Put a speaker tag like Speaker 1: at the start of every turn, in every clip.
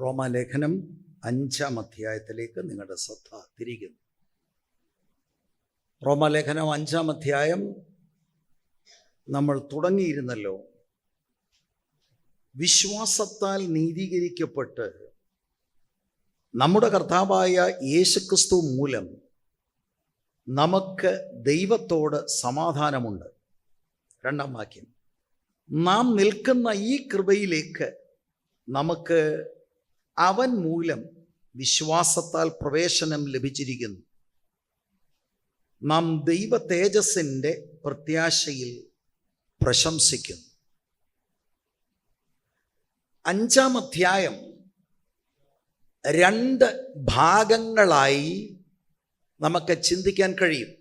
Speaker 1: റോമാലേഖനം 5-ാം അധ്യായത്തിലേക്ക് നിങ്ങളുടെ ശ്രദ്ധ തിരിക്കുന്നു. റോമാലേഖനം 5-ാം അധ്യായം നമ്മൾ തുടങ്ങിയിരുന്നല്ലോ. വിശ്വാസത്താൽ നീതീകരിക്കപ്പെട്ട് നമ്മുടെ കർത്താവായ യേശുക്രിസ്തു മൂലം നമുക്ക് ദൈവത്തോട് സമാധാനമുണ്ട്. 2-ാം വാക്യം, നാം നിൽക്കുന്ന ഈ കൃപയിലേക്ക് നമുക്ക് അവൻ മൂലം വിശ്വാസത്താൽ പ്രവേശനം ലഭിച്ചിരിക്കുന്നു. നാം ദൈവ തേജസ്സിൻ്റെ പ്രത്യാശയിൽ പ്രശംസിക്കുന്നു. 5-ാം അധ്യായം 2 ഭാഗങ്ങളായി നമുക്ക് ചിന്തിക്കാൻ കഴിയും.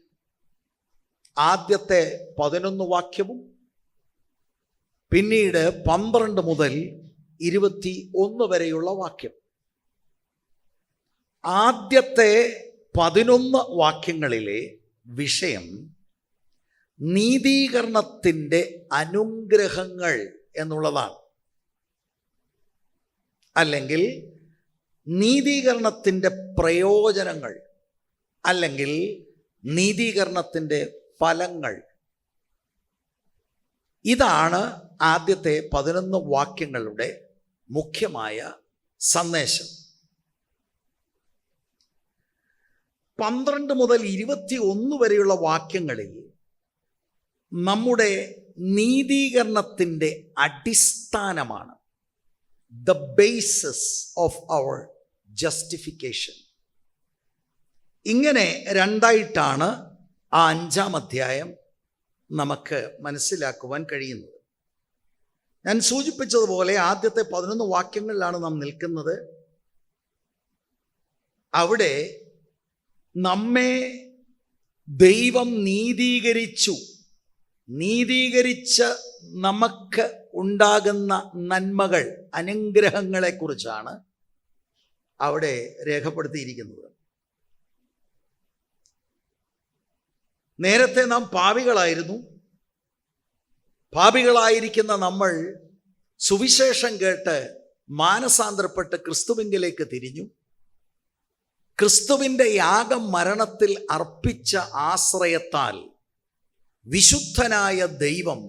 Speaker 1: ആദ്യത്തെ 11 വാക്യവും പിന്നീട് 12 മുതൽ 21 വരെയുള്ള വാക്യം. ആദ്യത്തെ 11 വാക്യങ്ങളിലെ വിഷയം നീതീകരണത്തിൻ്റെ അനുഗ്രഹങ്ങൾ എന്നുള്ളതാണ്, അല്ലെങ്കിൽ നീതീകരണത്തിൻ്റെ പ്രയോജനങ്ങൾ, അല്ലെങ്കിൽ നീതീകരണത്തിൻ്റെ ഫലങ്ങൾ. ഇതാണ് ആദ്യത്തെ 11 വാക്യങ്ങളുടെ മുഖ്യമായ സന്ദേശം. 12 മുതൽ 21 വരെയുള്ള വാക്യങ്ങളിൽ നമ്മുടെ നീതീകരണത്തിൻ്റെ അടിസ്ഥാനമാണ്, the basis of our justification. ഇങ്ങനെ രണ്ടായിട്ടാണ് ആ 5-ാം അധ്യായം നമുക്ക് മനസ്സിലാക്കുവാൻ കഴിയുന്നത്. ഞാൻ സൂചിപ്പിച്ചതുപോലെ ആദ്യത്തെ 11 വാക്യങ്ങളിലാണ് നാം നിൽക്കുന്നത്. അവിടെ നമ്മെ ദൈവം നീതീകരിച്ച് നമുക്ക് ഉണ്ടാകുന്ന നന്മകൾ, അനുഗ്രഹങ്ങളെക്കുറിച്ചാണ് അവിടെ രേഖപ്പെടുത്തിയിരിക്കുന്നത്. നേരത്തെ നാം പാപികളായിരിക്കുന്ന നമ്മൾ സുവിശേഷം കേട്ട് മാനസാന്തരപ്പെട്ട് ക്രിസ്തുവിങ്കലേക്ക് തിരിഞ്ഞു. ക്രിസ്തുവിൻ്റെ യാഗം മരണത്തിൽ അർപ്പിച്ച ആശ്രയത്താൽ വിശുദ്ധനായ ദൈവം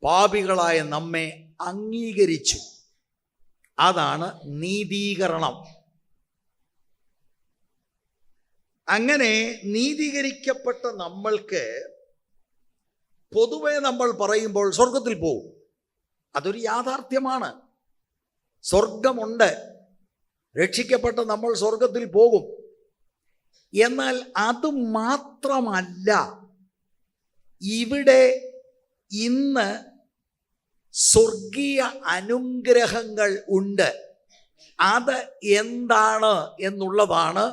Speaker 1: പാപികളായ നമ്മെ അംഗീകരിച്ചു. അതാണ് നീതീകരണം. അങ്ങനെ നീതീകരിക്കപ്പെട്ട നമ്മൾക്ക് പൊതുവെ നമ്മൾ പറയുമ്പോൾ സ്വർഗത്തിൽ പോകും. അതൊരു യാഥാർത്ഥ്യമാണ്. സ്വർഗമുണ്ട്, രക്ഷിക്കപ്പെട്ട നമ്മൾ സ്വർഗത്തിൽ പോകും. എന്നാൽ അത് മാത്രമല്ല, ഇവിടെ ഇന്ന് സ്വർഗീയ അനുഗ്രഹങ്ങൾ ഉണ്ട്. അത് എന്താണ് എന്നുള്ളതാണ്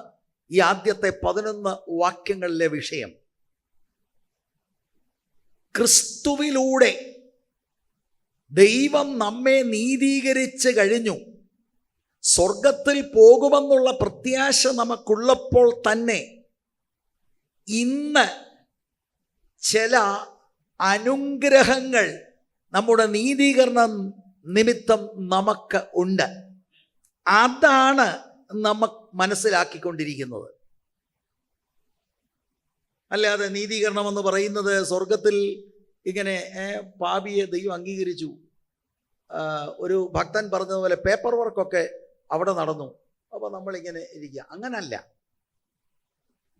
Speaker 1: ഈ ആദ്യത്തെ 11 വാക്യങ്ങളിലെ വിഷയം. ക്രിസ്തുവിലൂടെ ദൈവം നമ്മെ നീതീകരിച്ച് കഴിഞ്ഞു. സ്വർഗത്തിൽ പോകുമെന്നുള്ള പ്രത്യാശ നമുക്കുള്ളപ്പോൾ തന്നെ ഇന്ന് ചില അനുഗ്രഹങ്ങൾ നമ്മുടെ നീതീകരണം നിമിത്തം നമുക്ക് ഉണ്ട്. അതാണ് നമുക്ക് മനസ്സിലാക്കിക്കൊണ്ടിരിക്കുന്നത്. അല്ലാതെ നീതീകരണം എന്ന് പറയുന്നത് സ്വർഗത്തിൽ ഇങ്ങനെ പാപിയെ ദൈവം അംഗീകരിച്ചു, ഒരു ഭക്തൻ പറഞ്ഞതുപോലെ പേപ്പർ വർക്കൊക്കെ അവിടെ നടന്നു, അപ്പോൾ നമ്മളിങ്ങനെ ഇരിക്കുക, അങ്ങനല്ല.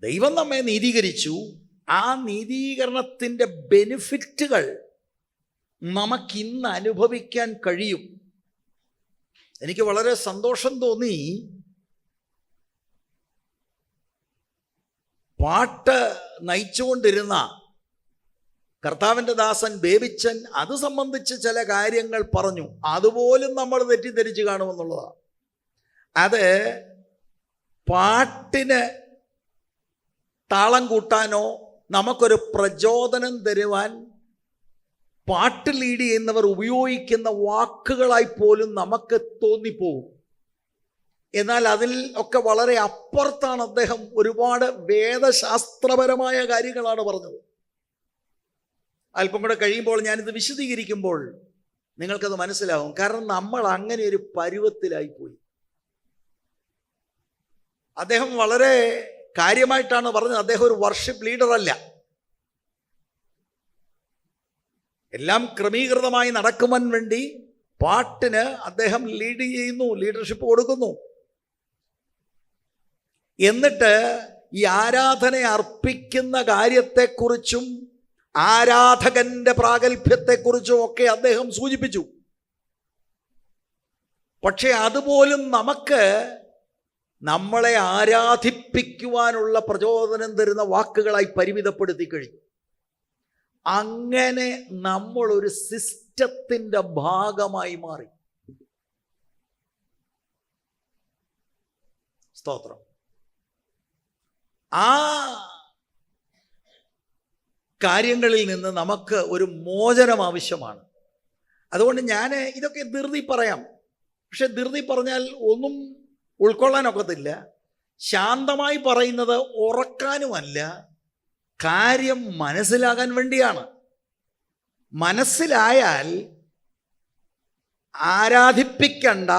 Speaker 1: ദൈവം നമ്മെ നീതീകരിച്ചു. ആ നീതീകരണത്തിൻ്റെ ബെനിഫിറ്റുകൾ നമുക്കിന്ന് അനുഭവിക്കാൻ കഴിയും. എനിക്ക് വളരെ സന്തോഷം തോന്നി. പാട്ട് നയിച്ചുകൊണ്ടിരുന്ന കർത്താവിൻ്റെ ദാസൻ ബേബിച്ചൻ അത് സംബന്ധിച്ച് ചില കാര്യങ്ങൾ പറഞ്ഞു. അതുപോലും നമ്മൾ തെറ്റിദ്ധരിച്ച് കാണുമെന്നുള്ളതാണ്. അത് പാട്ടിന് താളം കൂട്ടാനോ നമുക്കൊരു പ്രചോദനം തരുവാൻ പാട്ട് ലീഡ് ചെയ്യുന്നവർ ഉപയോഗിക്കുന്ന വാക്കുകളായി പോലും നമുക്ക് തോന്നിപ്പോകും. എന്നാൽ അതിൽ ഒക്കെ വളരെ അപ്പുറത്താണ് അദ്ദേഹം ഒരുപാട് വേദശാസ്ത്രപരമായ കാര്യങ്ങളാണ് പറഞ്ഞത്. അല്പം കൂടെ കഴിയുമ്പോൾ ഞാനിത് വിശദീകരിക്കുമ്പോൾ നിങ്ങൾക്കത് മനസ്സിലാവും. കാരണം നമ്മൾ അങ്ങനെ ഒരു പരുവത്തിലായിപ്പോയി. അദ്ദേഹം വളരെ കാര്യമായിട്ടാണ് പറഞ്ഞത്. അദ്ദേഹം ഒരു വർഷിപ്പ് ലീഡർ അല്ല. എല്ലാം ക്രമീകൃതമായി നടക്കുവാൻ വേണ്ടി പാട്ടിന് അദ്ദേഹം ലീഡ് ചെയ്യുന്നു, ലീഡർഷിപ്പ് കൊടുക്കുന്നു. എന്നിട്ട് ഈ ആരാധന അർപ്പിക്കുന്ന കാര്യത്തെക്കുറിച്ചും ആരാധകന്റെ പ്രാഗൽഭ്യത്തെക്കുറിച്ചും ഒക്കെ അദ്ദേഹം സൂചിപ്പിച്ചു. പക്ഷെ അതുപോലും നമുക്ക് നമ്മളെ ആരാധിപ്പിക്കുവാനുള്ള പ്രചോദനം തരുന്ന വാക്കുകളായി പരിമിതപ്പെടുത്തി കഴിഞ്ഞു. അങ്ങനെ നമ്മൾ ഒരു സിസ്റ്റത്തിൻ്റെ ഭാഗമായി മാറി. സ്തോത്രം. ആ കാര്യങ്ങളിൽ നിന്ന് നമുക്ക് ഒരു മോചനം ആവശ്യമാണ്. അതുകൊണ്ട് ഞാൻ ഇതൊക്കെ ധൃതി പറയാം. പക്ഷെ ധൃതി പറഞ്ഞാൽ ഒന്നും ഉൾക്കൊള്ളാനൊക്കത്തില്ല. ശാന്തമായി പറയുന്നത് ഉറക്കാനുമല്ല, കാര്യം മനസ്സിലാകാൻ വേണ്ടിയാണ്. മനസ്സിലായാൽ ആരാധിപ്പിക്കണ്ട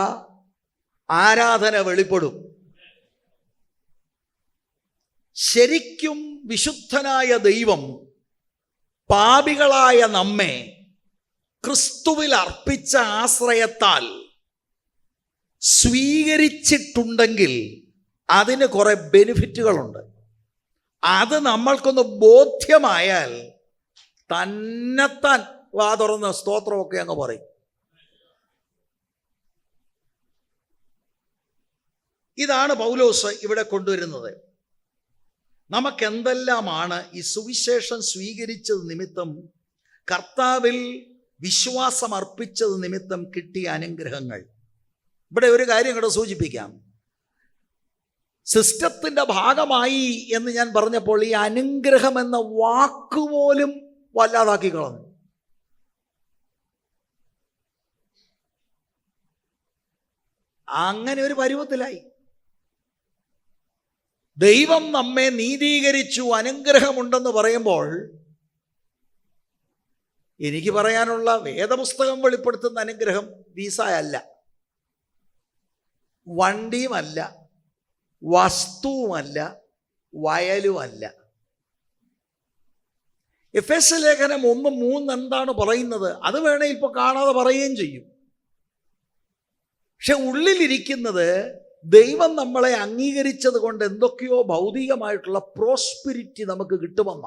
Speaker 1: ആരാധന വെളിപ്പെടും. ശരിക്കും വിശുദ്ധനായ ദൈവം പാപികളായ നമ്മെ ക്രിസ്തുവിൽ അർപ്പിച്ച ആശ്രയത്താൽ സ്വീകരിച്ചിട്ടുണ്ടെങ്കിൽ അതിന് കുറെ ബെനിഫിറ്റുകളുണ്ട്. അത് നമ്മൾക്കൊന്ന് ബോധ്യമായാൽ തന്നെത്താൻ വാ തുറന്ന് സ്തോത്രമൊക്കെ അങ്ങ് പറയും. ഇതാണ് പൗലോസ് ഇവിടെ കൊണ്ടുവരുന്നത്. നമുക്കെന്തെല്ലാമാണ് ഈ സുവിശേഷം സ്വീകരിച്ചത് നിമിത്തം, കർത്താവിൽ വിശ്വാസം അർപ്പിച്ചത് നിമിത്തം കിട്ടിയ അനുഗ്രഹങ്ങൾ. ഇവിടെ ഒരു കാര്യം കൂടെ സൂചിപ്പിക്കാം. സിസ്റ്റത്തിൻ്റെ ഭാഗമായി എന്ന് ഞാൻ പറഞ്ഞപ്പോൾ ഈ അനുഗ്രഹം എന്ന വാക്കുപോലും വല്ലാതാക്കി കളഞ്ഞു. അങ്ങനെ ഒരു പരുവത്തിലായി. ദൈവം നമ്മെ നീതീകരിച്ചു, അനുഗ്രഹമുണ്ടെന്ന് പറയുമ്പോൾ എനിക്ക് പറയാനുള്ള വേദപുസ്തകം വെളിപ്പെടുത്തുന്ന അനുഗ്രഹം വീസയല്ല, വണ്ടിയുമല്ല, വസ്തുവുമല്ല, വയലുമല്ല. എഫേസ്യ ലേഖനം 1:3 എന്താണ് പറയുന്നത്? അത് വേണേ ഇപ്പോൾ കാണാതെ പറയുകയും ചെയ്യും. പക്ഷെ ഉള്ളിലിരിക്കുന്നത് ദൈവം നമ്മളെ അംഗീകരിച്ചത് കൊണ്ട് എന്തൊക്കെയോ ഭൗതികമായിട്ടുള്ള പ്രോസ്പിരിറ്റി നമുക്ക് കിട്ടുമെന്ന.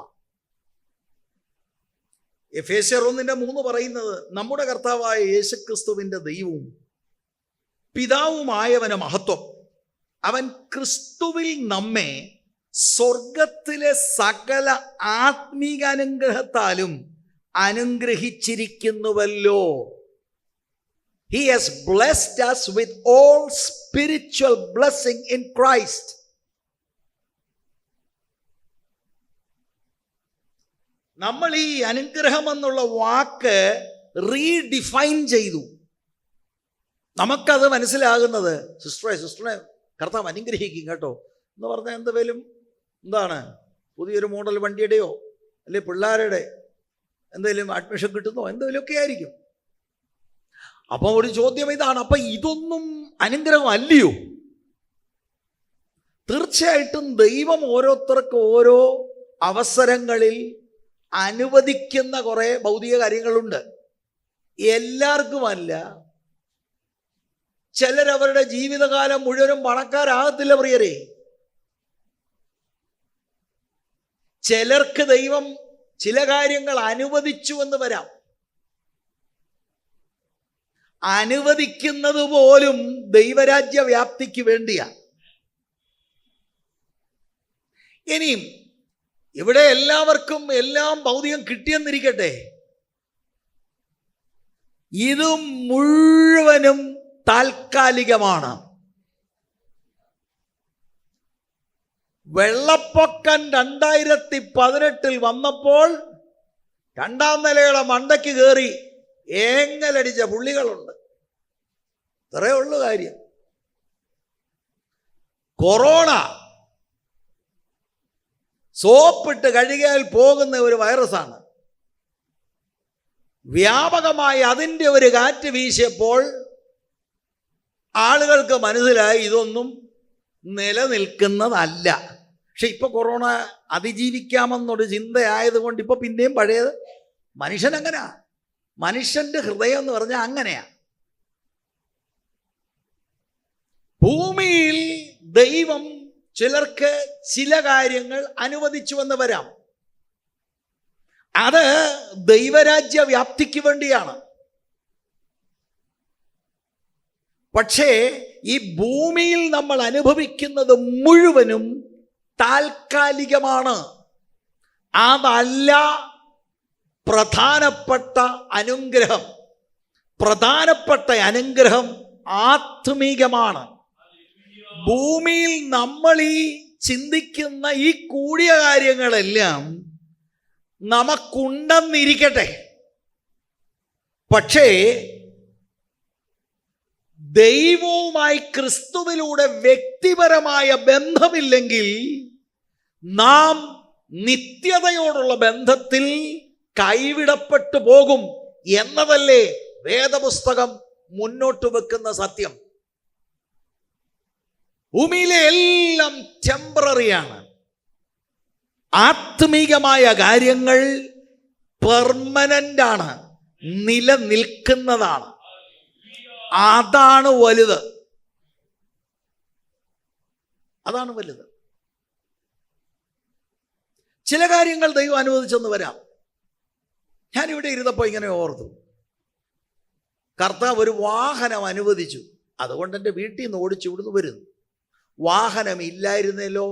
Speaker 1: എഫേസ്യർ 1:3 പറയുന്നത്, നമ്മുടെ കർത്താവായ യേശുക്രിസ്തുവിൻ്റെ ദൈവവും പിതാവുമായവന് മഹത്വം, അവൻ ക്രിസ്തുവിൽ നമ്മെ സ്വർഗത്തിലെ സകല ആത്മീക അനുഗ്രഹത്താലും അനുഗ്രഹിച്ചിരിക്കുന്നുവല്ലോ. He has blessed us with all spiritual blessing in Christ. നമ്മൾ ഈ അനുഗ്രഹം എന്നുള്ള വാക്ക് റീഡിഫൈൻ ചെയ്തു. നമുക്കത് മനസ്സിലാകുന്നത്, സിസ്റ്ററെ കർത്താവ് അനുഗ്രഹിക്കും കേട്ടോ എന്ന് പറഞ്ഞാൽ എന്തെങ്കിലും എന്താണ്, പുതിയൊരു മോഡൽ വണ്ടിയുടെയോ അല്ലെ പിള്ളേരുടെ എന്തെങ്കിലും അഡ്മിഷൻ കിട്ടുന്നോ എന്തെങ്കിലുമൊക്കെ ആയിരിക്കും. അപ്പം ഒരു ചോദ്യം ഇതാണ്, അപ്പം ഇതൊന്നും അനുഗ്രഹം അല്ലയോ? തീർച്ചയായിട്ടും ദൈവം ഓരോരുത്തർക്കും ഓരോ അവസരങ്ങളിൽ അനുവദിക്കുന്ന കുറേ ഭൗതിക കാര്യങ്ങളുണ്ട്. എല്ലാവർക്കുമല്ല. ചിലരവരുടെ ജീവിതകാലം മുഴുവനും പണക്കാരാകത്തില്ല പ്രിയരെ. ചിലർക്ക് ദൈവം ചില കാര്യങ്ങൾ അനുവദിച്ചു എന്ന് വരാം. അനുവദിക്കുന്നത് പോലും ദൈവരാജ്യ വ്യാപ്തിക്ക് വേണ്ടിയാ. ഇനിയും ഇവിടെ എല്ലാവർക്കും എല്ലാം ഭൗതികം കിട്ടിയെന്നിരിക്കട്ടെ, ഇത് മുഴുവനും താൽക്കാലികമാണ്. വെള്ളപ്പൊക്കം 2018 വന്നപ്പോൾ 2ാം നിലയുടെ മണ്ടയ്ക്ക് കയറി ഏങ്ങലടിച്ച പുള്ളികളുണ്ട്. ഇത്രയേ ഉള്ളൂ കാര്യം. കൊറോണ സോപ്പിട്ട് കഴുകിയാൽ പോകുന്ന ഒരു വൈറസാണ്. വ്യാപകമായി അതിൻ്റെ ഒരു കാറ്റ് വീശിയപ്പോൾ ആളുകൾക്ക് മനസ്സിലായി ഇതൊന്നും നിലനിൽക്കുന്നതല്ല. പക്ഷെ ഇപ്പൊ കൊറോണ അതിജീവിക്കാമെന്നൊരു ചിന്തയായതുകൊണ്ട് ഇപ്പൊ പിന്നെയും പഴയത്. മനുഷ്യൻ അങ്ങനെയാ, മനുഷ്യന്റെ ഹൃദയം എന്ന് പറഞ്ഞാൽ അങ്ങനെയാ. ഭൂമിയിൽ ദൈവം ചിലർക്ക് ചില കാര്യങ്ങൾ അനുവദിച്ചുവെന്ന് വരാം. അത് ദൈവരാജ്യ വ്യാപ്തിക്ക് വേണ്ടിയാണ്. പക്ഷേ ഈ ഭൂമിയിൽ നമ്മൾ അനുഭവിക്കുന്നത് മുഴുവനും താൽക്കാലികമാണ്. അതല്ല പ്രധാനപ്പെട്ട അനുഗ്രഹം. പ്രധാനപ്പെട്ട അനുഗ്രഹം ആത്മീകമാണ്. ഭൂമിയിൽ നമ്മൾ ഈ ചിന്തിക്കുന്ന ഈ കൂടിയ കാര്യങ്ങളെല്ലാം നമുക്കുണ്ടെന്നിരിക്കട്ടെ, പക്ഷേ ദൈവവുമായി ക്രിസ്തുവിലൂടെ വ്യക്തിപരമായ ബന്ധമില്ലെങ്കിൽ നാം നിത്യതയോടുള്ള ബന്ധത്തിൽ കൈവിടപ്പെട്ടു പോകും എന്നതല്ലേ വേദപുസ്തകം മുന്നോട്ട് വെക്കുന്ന സത്യം. ഭൂമിയിലെ എല്ലാം ടെമ്പററിയാണ്. ആത്മീകമായ കാര്യങ്ങൾ പെർമനന്റ് ആണ്, നിലനിൽക്കുന്നതാണ്. അതാണ് വലുത്. അതാണ് വലുത്. ചില കാര്യങ്ങൾ ദൈവം അനുവദിച്ചെന്ന് വരാം. ഞാനിവിടെ ഇരുന്നപ്പോൾ ഇങ്ങനെ ഓർത്തു, കർത്താവ് ഒരു വാഹനം അനുവദിച്ചു, അതുകൊണ്ട് എൻ്റെ വീട്ടിൽ നിന്ന് ഓടിച്ചു ഇവിടുന്ന് വരുന്നു. വാഹനം ഇല്ലായിരുന്നല്ലോ,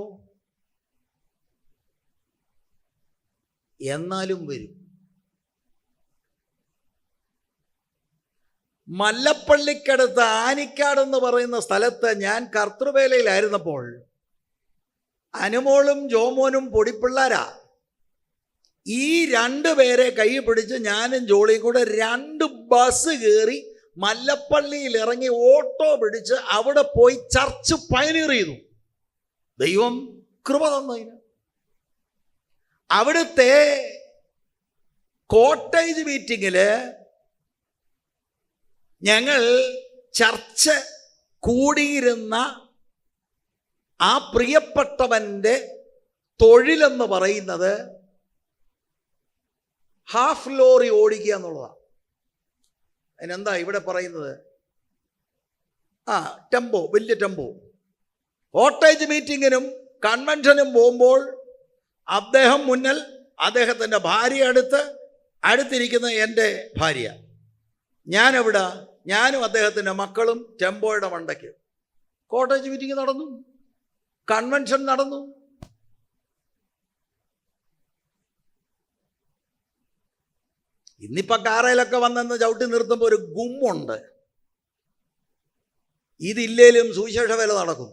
Speaker 1: എന്നാലും വരും. മല്ലപ്പള്ളിക്കടുത്ത് ആനിക്കാട് എന്ന് പറയുന്ന സ്ഥലത്ത് ഞാൻ കർത്തൃവേലയിലായിരുന്നപ്പോൾ അനുമോളും ജോമോനും പൊടിപ്പിള്ളാരാ. ഈ രണ്ടുപേരെ കൈ പിടിച്ച് ഞാനും ജോളിയും കൂടെ 2 ബസ് കയറി മല്ലപ്പള്ളിയിൽ ഇറങ്ങി ഓട്ടോ പിടിച്ച് അവിടെ പോയി ചർച്ച് പയനീർ ചെയ്തു. ദൈവം കൃപ തന്നതിന്. അവിടുത്തെ കോട്ടേജ് മീറ്റിങ്ങില് ഞങ്ങൾ ചർച്ച കൂടിയിരുന്ന ആ പ്രിയപ്പെട്ടവൻ്റെ തൊഴിലെന്ന് പറയുന്നത് ഹാഫ് ലോറി ഓടിക്കുക എന്നുള്ളതാണ്. അതിനെന്താ ഇവിടെ പറയുന്നത്? ടെമ്പോ, വലിയ ടെമ്പോ. കോട്ടേജ് മീറ്റിങ്ങിനും കൺവെൻഷനും പോകുമ്പോൾ അദ്ദേഹം മുന്നിൽ, അദ്ദേഹത്തിൻ്റെ ഭാര്യ അടുത്തിരിക്കുന്ന എൻ്റെ ഭാര്യ, ഞാനെവിടെ, ഞാനും അദ്ദേഹത്തിൻ്റെ മക്കളും ടെമ്പോയുടെ മണ്ടയ്ക്ക്. കോട്ടേജ് മീറ്റിംഗ് നടന്നു, കൺവെൻഷൻ നടന്നു. ഇന്നിപ്പോൾ കാറയിലൊക്കെ വന്നെന്ന് ചവിട്ടി നിർത്തുമ്പോൾ ഒരു ഗുമ്മുണ്ട്. ഇതില്ലേലും സുവിശേഷ വേല നടക്കും.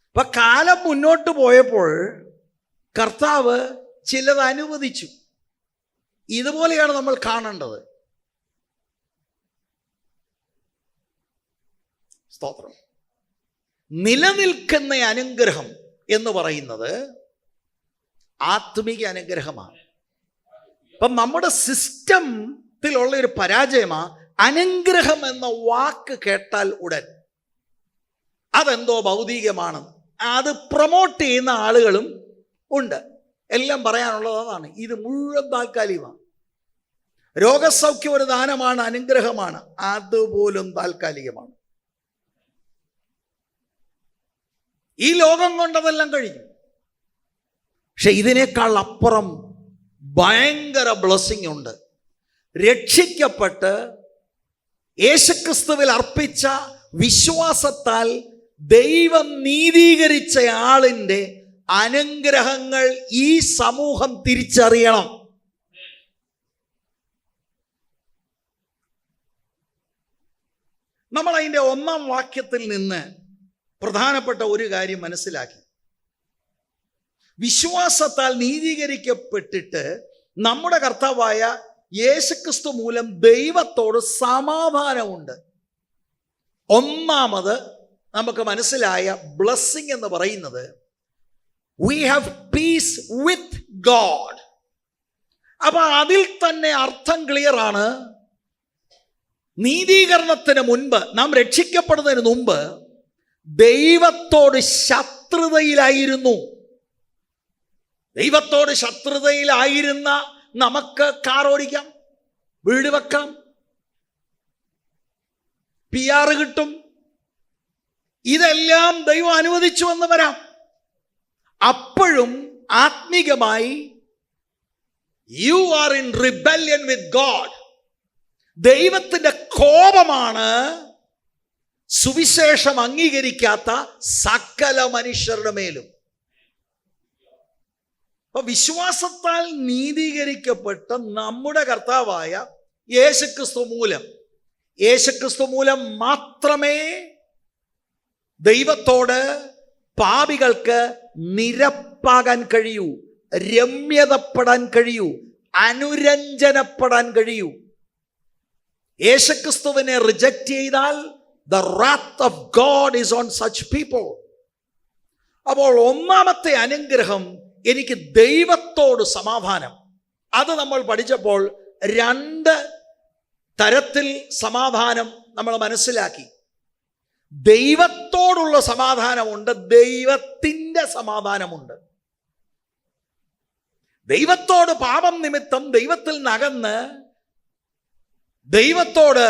Speaker 1: അപ്പൊ കാലം മുന്നോട്ട് പോയപ്പോൾ കർത്താവ് ചിലത് അനുവദിച്ചു. ഇതുപോലെയാണ് നമ്മൾ കാണേണ്ടത്. സ്തോത്രം. നിലനിൽക്കുന്ന അനുഗ്രഹം എന്ന് പറയുന്നത് ആത്മീക അനുഗ്രഹമാണ്. അപ്പം നമ്മുടെ സിസ്റ്റത്തിലുള്ള ഒരു പരാജയമാണ് അനുഗ്രഹം എന്ന വാക്ക് കേട്ടാൽ ഉടൻ അതെന്തോ ഭൗതികമാണ്. അത് പ്രൊമോട്ട് ചെയ്യുന്ന ആളുകളും ഉണ്ട്. എല്ലാം പറയാനുള്ളത് അതാണ്. ഇത് മുഴുവൻ താൽക്കാലികമാണ്. രോഗസൗഖ്യം ഒരു ദാനമാണ്, അനുഗ്രഹമാണ്. അതുപോലും താൽക്കാലികമാണ്. ഈ ലോകം കൊണ്ടതെല്ലാം കഴിഞ്ഞു. പക്ഷെ ഇതിനേക്കാൾ അപ്പുറം ഭയങ്കര ബ്ലെസ്സിങ് ഉണ്ട്. രക്ഷിക്കപ്പെട്ട് യേശുക്രിസ്തുവിൽ അർപ്പിച്ച വിശ്വാസത്താൽ ദൈവം നീതീകരിച്ച ആളിൻ്റെ അനുഗ്രഹങ്ങൾ ഈ സമൂഹം തിരിച്ചറിയണം. നമ്മൾ അതിൻ്റെ 1-ാം വാക്യത്തിൽ നിന്ന് പ്രധാനപ്പെട്ട ഒരു കാര്യം മനസ്സിലാക്കി. വിശ്വാസത്താൽ നീതീകരിക്കപ്പെട്ടിട്ട് നമ്മുടെ കർത്താവായ യേശുക്രിസ്തു മൂലം ദൈവത്തോട് സമാധാനമുണ്ട്. ഒന്നാമത് നമുക്ക് മനസ്സിലായ ബ്ലെസ്സിങ് എന്ന് പറയുന്നത് we have peace with God. അപ്പൊ അതിൽ തന്നെ അർത്ഥം ക്ലിയർ ആണ്. നീതീകരണത്തിന് മുൻപ്, നാം രക്ഷിക്കപ്പെടുന്നതിന് മുമ്പ് ദൈവത്തോട് ശത്രുതയിലായിരുന്നു. ദൈവത്തോട് ശത്രുതയിലായിരുന്ന നമുക്ക് കാർ ഓടിക്കാം, വീട് വെക്കാം, PR കിട്ടും. ഇതെല്ലാം ദൈവം അനുവദിച്ചു എന്ന് വരാം. അപ്പോഴും ആത്മീകമായി you are in rebellion with God. ദൈവത്തിന്റെ കോപമാണ് സുവിശേഷം അംഗീകരിക്കാത്ത സകല മനുഷ്യരുടെ മേലും. അപ്പൊ വിശ്വാസത്താൽ നീതീകരിക്കപ്പെട്ട നമ്മുടെ കർത്താവായ യേശുക്രിസ്തു മൂലം മാത്രമേ ദൈവത്തോട് പാപികൾക്ക് നിരപ്പാകാൻ കഴിയൂ, രമ്യതപ്പെടാൻ കഴിയൂ, അനുരഞ്ജനപ്പെടാൻ കഴിയൂ. യേശുക്രിസ്തുവിനെ റിജക്റ്റ് ചെയ്താൽ the wrath of God is on such people. അപ്പോൾ ഒന്നാമത്തെ അനുഗ്രഹം, എനിക്ക് ദൈവത്തോട് സമാധാനം. അത് നമ്മൾ പഠിച്ചപ്പോൾ 2 തരത്തിൽ സമാധാനം നമ്മൾ മനസ്സിലാക്കി. ദൈവത്തോടുള്ള സമാധാനമുണ്ട്, ദൈവത്തിൻ്റെ സമാധാനമുണ്ട്. ദൈവത്തോട് പാപം നിമിത്തം ദൈവത്തിൽ നകന്ന് ദൈവത്തോട്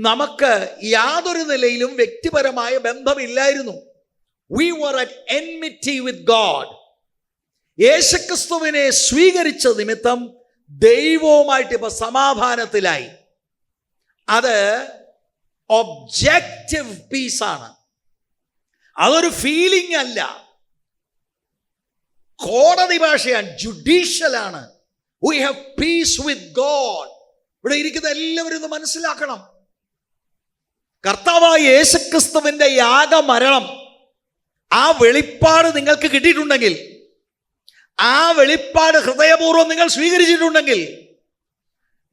Speaker 1: നമുക്ക് യാതൊരു നിലയിലും വ്യക്തിപരമായ ബന്ധമില്ലായിരുന്നു. We were at enmity with God. യേശുക്രിസ്തുവിനെ സ്വീകരിച്ച നിമിത്തം ദൈവവുമായിട്ട് ഇപ്പൊ സമാധാനത്തിലായി. അത് ഒബ്ജക്റ്റീവ് പീസാണ്, അതൊരു ഫീലിംഗ് അല്ല. കോടതി ഭാഷയാണ്, ജുഡീഷ്യലാണ്. We have peace with God. ഇവിടെ ഇരിക്കുന്ന എല്ലാവരും ഇത് മനസ്സിലാക്കണം. കർത്താവായ യേശുക്രിസ്തുവിന്റെ യാഗമരണം, ആ വെളിപ്പാട് നിങ്ങൾക്ക് കിട്ടിയിട്ടുണ്ടെങ്കിൽ, ആ വെളിപ്പാട് ഹൃദയപൂർവ്വം നിങ്ങൾ സ്വീകരിച്ചിട്ടുണ്ടെങ്കിൽ,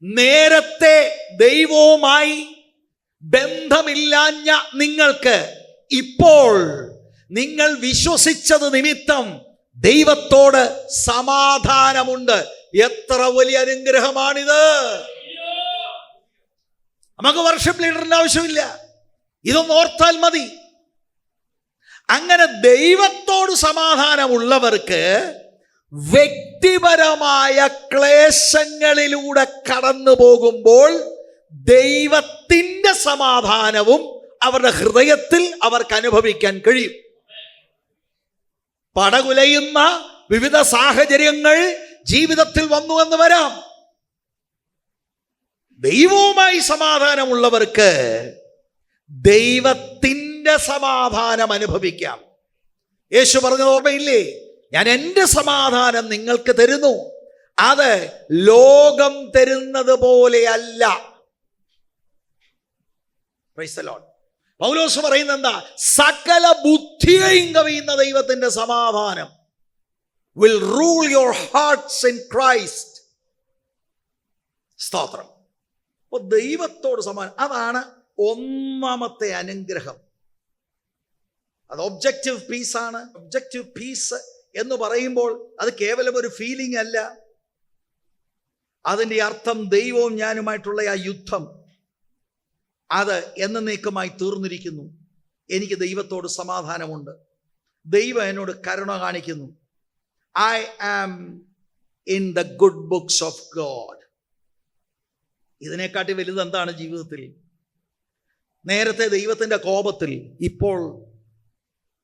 Speaker 1: നേരത്തെ ദൈവവുമായി ബന്ധമില്ലാഞ്ഞ നിങ്ങൾക്ക് ഇപ്പോൾ നിങ്ങൾ വിശ്വസിച്ചത് നിമിത്തം ദൈവത്തോട് സമാധാനമുണ്ട്. എത്ര വലിയ അനുഗ്രഹമാണിത്! നമുക്ക് വർഷിപ്പ് ലീഡറിന്റെ ആവശ്യമില്ല, ഇതൊന്നും ഓർത്താൽ മതി. അങ്ങനെ ദൈവത്തോട് സമാധാനമുള്ളവർക്ക് വ്യക്തിപരമായ ക്ലേശങ്ങളിലൂടെ കടന്നു പോകുമ്പോൾ ദൈവത്തിൻ്റെ സമാധാനവും അവരുടെ ഹൃദയത്തിൽ അവർക്ക് അനുഭവിക്കാൻ കഴിയും. പടകുലയുന്ന വിവിധ സാഹചര്യങ്ങൾ ജീവിതത്തിൽ വന്നു എന്ന് വരാം. ദൈവവുമായി സമാധാനമുള്ളവർക്ക് ദൈവത്തിൻ്റെ സമാധാനം അനുഭവിക്കാം. യേശു പറഞ്ഞത് ഓർമ്മയില്ലേ? ഞാൻ എൻ്റെ സമാധാനം നിങ്ങൾക്ക് തരുന്നു, അത് ലോകം തരുന്നത് പോലെയല്ല. Price the Lord. പൗലോസ് പറയുന്നത് എന്താ? സകല ബുദ്ധിയെയും കവിയുന്ന ദൈവത്തിന്റെ സമാധാനം will rule your hearts in Christ. സ്തോത്രം. അപ്പോൾ ദൈവത്തോട് സമാധാനം, അതാണ് ഒന്നാമത്തെ അനുഗ്രഹം. അത് ഒബ്ജക്റ്റീവ് പീസാണ്. ഒബ്ജക്റ്റീവ് പീസ് എന്ന് പറയുമ്പോൾ അത് കേവലം ഒരു ഫീലിംഗ് അല്ല. അതിൻ്റെ അർത്ഥം ദൈവവും ഞാനുമായിട്ടുള്ള ആ യുദ്ധം അത് എന്നേക്കുമായി തീർന്നിരിക്കുന്നു. എനിക്ക് ദൈവത്തോട് സമാധാനമുണ്ട്. ദൈവം എന്നോട് കരുണ കാണിക്കുന്നു. I am in the good books of God. ഇതിനെക്കാട്ടി വലുത് എന്താണ് ജീവിതത്തിൽ? നേരത്തെ ദൈവത്തിൻ്റെ കോപത്തിൽ, ഇപ്പോൾ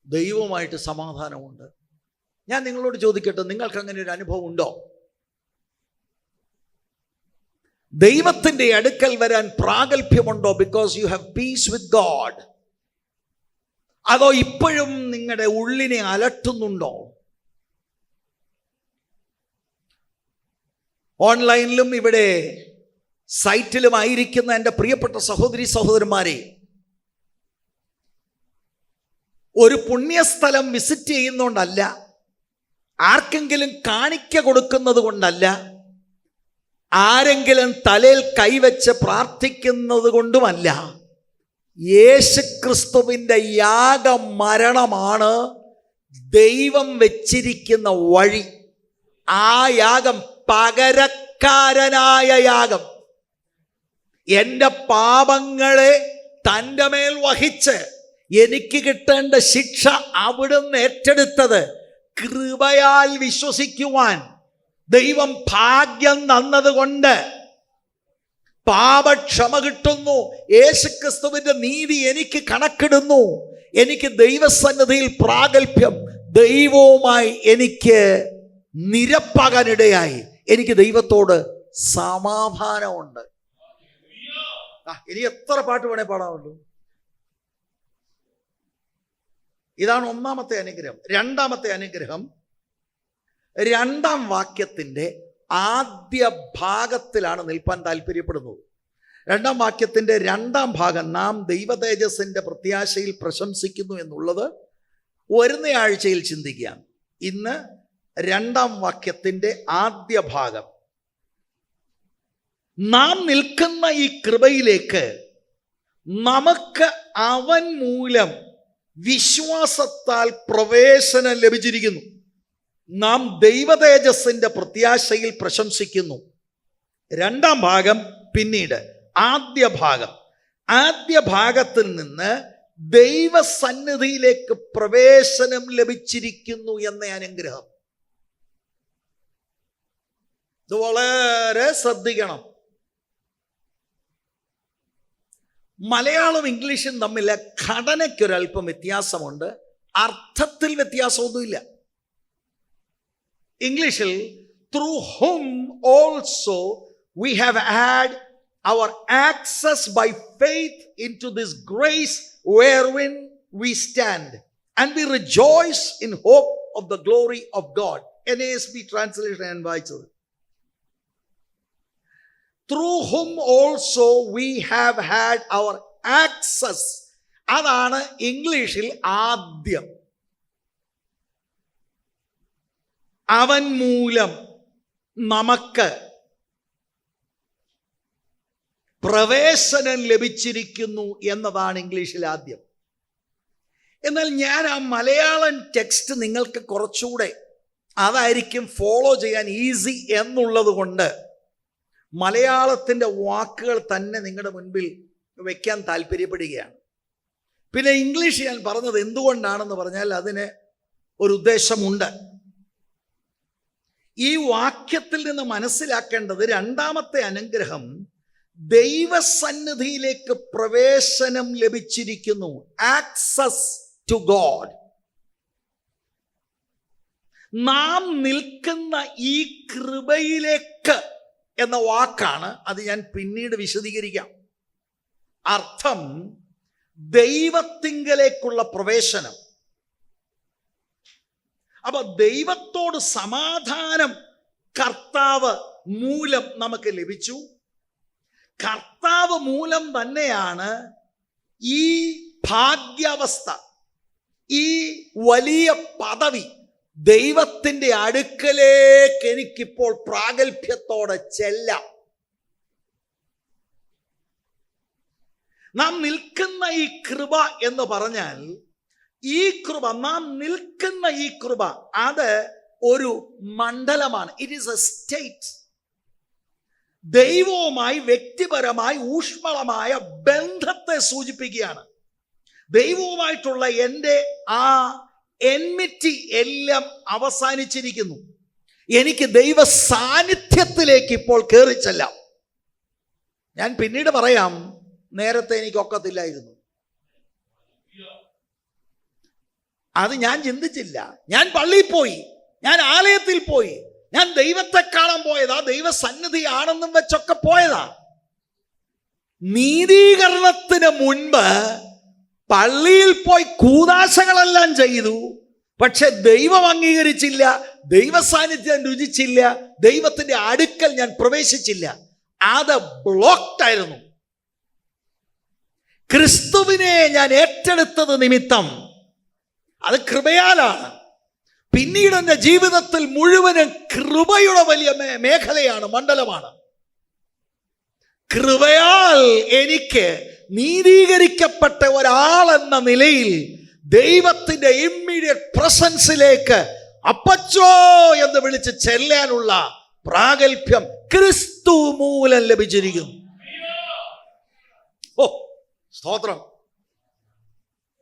Speaker 1: ദൈവവുമായിട്ട് സമാധാനമുണ്ട്. ഞാൻ നിങ്ങളോട് ചോദിക്കട്ടെ, നിങ്ങൾക്ക് അങ്ങനെ ഒരു അനുഭവം ഉണ്ടോ? ദൈവത്തിൻ്റെ അടുക്കൽ വരാൻ പ്രാഗൽഭ്യമുണ്ടോ? Because you have peace with God. അതോ ഇപ്പോഴും നിങ്ങളുടെ ഉള്ളിനെ അലട്ടുന്നുണ്ടോ? ഓൺലൈനിലും ഇവിടെ സൈറ്റിലുമായിരിക്കുന്ന എൻ്റെ പ്രിയപ്പെട്ട സഹോദരി സഹോദരന്മാരെ, ഒരു പുണ്യസ്ഥലം വിസിറ്റ് ചെയ്യുന്നതുകൊണ്ടല്ല, ആർക്കെങ്കിലും കാണിക്ക കൊടുക്കുന്നത് കൊണ്ടല്ല, ആരെങ്കിലും തലയിൽ കൈവച്ച് പ്രാർത്ഥിക്കുന്നത് കൊണ്ടുമല്ല, യേശുക്രിസ്തുവിൻ്റെ യാഗമരണമാണ് ദൈവം വെച്ചിരിക്കുന്ന വഴി. ആ യാഗം പകരക്കാരനായ യാഗം. എൻ്റെ പാപങ്ങളെ തൻ്റെ മേൽ വഹിച്ച് എനിക്ക് കിട്ടേണ്ട ശിക്ഷ അവിടുന്ന് ഏറ്റെടുത്തത് കൃപയാൽ വിശ്വസിക്കുവാൻ ദൈവം ഭാഗ്യം തന്നതുകൊണ്ട് പാപക്ഷമ കിട്ടുന്നു. യേശുക്രിസ്തുവിന്റെ നീതി എനിക്ക് കണക്കിടുന്നു. എനിക്ക് ദൈവസന്നിധിയിൽ പ്രാഗൽഭ്യം, ദൈവവുമായി എനിക്ക് നിരപ്പാകാനിടയായി. എനിക്ക് ദൈവത്തോട് സമാധാനമുണ്ട്. ഇനി എത്ര പാട്ട് വേണേ പാടാമല്ലോ. ഇതാണ് ഒന്നാമത്തെ അനുഗ്രഹം. രണ്ടാമത്തെ അനുഗ്രഹം 2-ാം വാക്യത്തിൻ്റെ ആദ്യ ഭാഗത്തിലാണ് നിൽപ്പാൻ താല്പര്യപ്പെടുന്നത്. 2-ാം വാക്യത്തിൻ്റെ 2-ാം ഭാഗം, നാം ദൈവതേജസ്സിൻ്റെ പ്രത്യാശയിൽ പ്രശംസിക്കുന്നു എന്നുള്ളത് വരുന്ന ആഴ്ചയിൽ ചിന്തിക്കാം. ഇന്ന് 2-ാം വാക്യത്തിൻ്റെ ആദ്യ ഭാഗം, നാം നിൽക്കുന്ന ഈ കൃപയിലേക്ക് നമുക്ക് അവൻ മൂലം വിശ്വാസത്താൽ പ്രവേശനം ലഭിച്ചിരിക്കുന്നു. നാം ദൈവതേജസ്സിൻ്റെ പ്രത്യാശയിൽ പ്രശംസിക്കുന്നു. 2-ാം ഭാഗം പിന്നീട്. ആദ്യ ഭാഗത്തിൽ നിന്ന് ദൈവസന്നിധിയിലേക്ക് പ്രവേശനം ലഭിച്ചിരിക്കുന്നു എന്ന അനുഗ്രഹം. ഇത് വളരെ ശ്രദ്ധിക്കണം. മലയാളം ഇംഗ്ലീഷും തമ്മിൽ ഘടനയ്ക്കൊരൽപ്പം വ്യത്യാസമുണ്ട്, അർത്ഥത്തിൽ വ്യത്യാസമൊന്നുമില്ല. ഇംഗ്ലീഷിൽ through whom also we have had our access by faith into this grace wherein we stand and we rejoice in hope of the glory of God. NASB translation ഞാൻ വായിച്ചത്. Through whom also we have had our access. അതാണ് ഇംഗ്ലീഷിൽ ആദ്യം. അവൻ മൂലം നമുക്ക് പ്രവേശനം ലഭിച്ചിരിക്കുന്നു എന്നതാണ് ഇംഗ്ലീഷിൽ ആദ്യം. എന്നാൽ ഞാൻ ആ മലയാളം ടെക്സ്റ്റ് നിങ്ങൾക്ക് കുറച്ചുകൂടെ അതായിരിക്കും ഫോളോ ചെയ്യാൻ ഈസി എന്നുള്ളത് കൊണ്ട് മലയാളത്തിൻ്റെ വാക്കുകൾ തന്നെ നിങ്ങളുടെ മുൻപിൽ വയ്ക്കാൻ താല്പര്യപ്പെടുകയാണ്. പിന്നെ ഇംഗ്ലീഷ് ഞാൻ പറഞ്ഞത് എന്തുകൊണ്ടാണെന്ന് പറഞ്ഞാൽ അതിന് ഒരു ഉദ്ദേശമുണ്ട്. ഈ വാക്യത്തിൽ നിന്ന് മനസ്സിലാക്കേണ്ടത് 2-ാമത്തെ അനുഗ്രഹം ദൈവസന്നിധിയിലേക്ക് പ്രവേശനം ലഭിച്ചിരിക്കുന്നു. Access to God. നാം നിൽക്കുന്ന ഈ കൃപയിലേക്ക് എന്ന വാക്കാണ്. അത് ഞാൻ പിന്നീട് വിശദീകരിക്കാം. അർത്ഥം ദൈവത്തിങ്കലേക്കുള്ള പ്രവേശനം. അപ്പൊ ദൈവത്തോട് സമാധാനം കർത്താവ് മൂലം നമുക്ക് ലഭിച്ചു. കർത്താവ് മൂലം തന്നെയാണ് ഈ ഭാഗ്യാവസ്ഥ, ഈ വലിയ പദവി, ദൈവത്തിൻ്റെ അടുക്കലേക്ക് എനിക്കിപ്പോൾ പ്രാഗൽഭ്യത്തോടെ ചെല്ലാം. നാം നിൽക്കുന്ന ഈ കൃപ എന്ന് പറഞ്ഞാൽ, ഈ കൃപ, നാം നിൽക്കുന്ന ഈ കൃപ, അത് ഒരു മണ്ഡലമാണ്. It is a state. ദൈവവുമായി വ്യക്തിപരമായി ഊഷ്മളമായ ബന്ധത്തെ സൂചിപ്പിക്കുകയാണ്. ദൈവവുമായിട്ടുള്ള എൻ്റെ ആ എൻമിറ്റി എല്ലാം അവസാനിച്ചിരിക്കുന്നു. എനിക്ക് ദൈവ സാന്നിധ്യത്തിലേക്ക് ഇപ്പോൾ കയറിച്ചെല്ലാം. ഞാൻ പിന്നീട് പറയാം, നേരത്തെ എനിക്ക് ഒക്കത്തില്ലായിരുന്നു. അത് ഞാൻ ചിന്തിച്ചില്ല. ഞാൻ പള്ളിയിൽ പോയി, ഞാൻ ആലയത്തിൽ പോയി, ഞാൻ ദൈവത്തെ കാണാൻ പോയതാ, ദൈവസന്നിധി ആണെന്നും വെച്ചൊക്കെ പോയതാ. നീതീകരണത്തിന് മുൻപ് പള്ളിയിൽ പോയി കൂദാശകളെല്ലാം ചെയ്തു. പക്ഷെ ദൈവം അംഗീകരിച്ചില്ല, ദൈവസാന്നിധ്യം രുചിച്ചില്ല, ദൈവത്തിന്റെ അടുക്കൽ ഞാൻ പ്രവേശിച്ചില്ല. അത് ബ്ലോക്ക്ഡായിരുന്നു. ക്രിസ്തുവിനെ ഞാൻ ഏറ്റെടുത്തത് നിമിത്തം അത് കൃപയാലാണ്. പിന്നീട് എൻ്റെ ജീവിതത്തിൽ മുഴുവനും കൃപയുടെ വലിയ മേഖലയാണ്, മണ്ഡലമാണ്. കൃപയാൽ എനിക്ക് നീതീകരിക്കപ്പെട്ട ഒരാളെന്ന നിലയിൽ ദൈവത്തിൻ്റെ ഇമ്മീഡിയറ്റ് പ്രസൻസിലേക്ക് അപ്പച്ചോ എന്ന് വിളിച്ച് ചെല്ലാനുള്ള പ്രാഗൽഭ്യം ക്രിസ്തു മൂലം ലഭിച്ചിരിക്കുന്നു. ഓ സ്തോത്രം!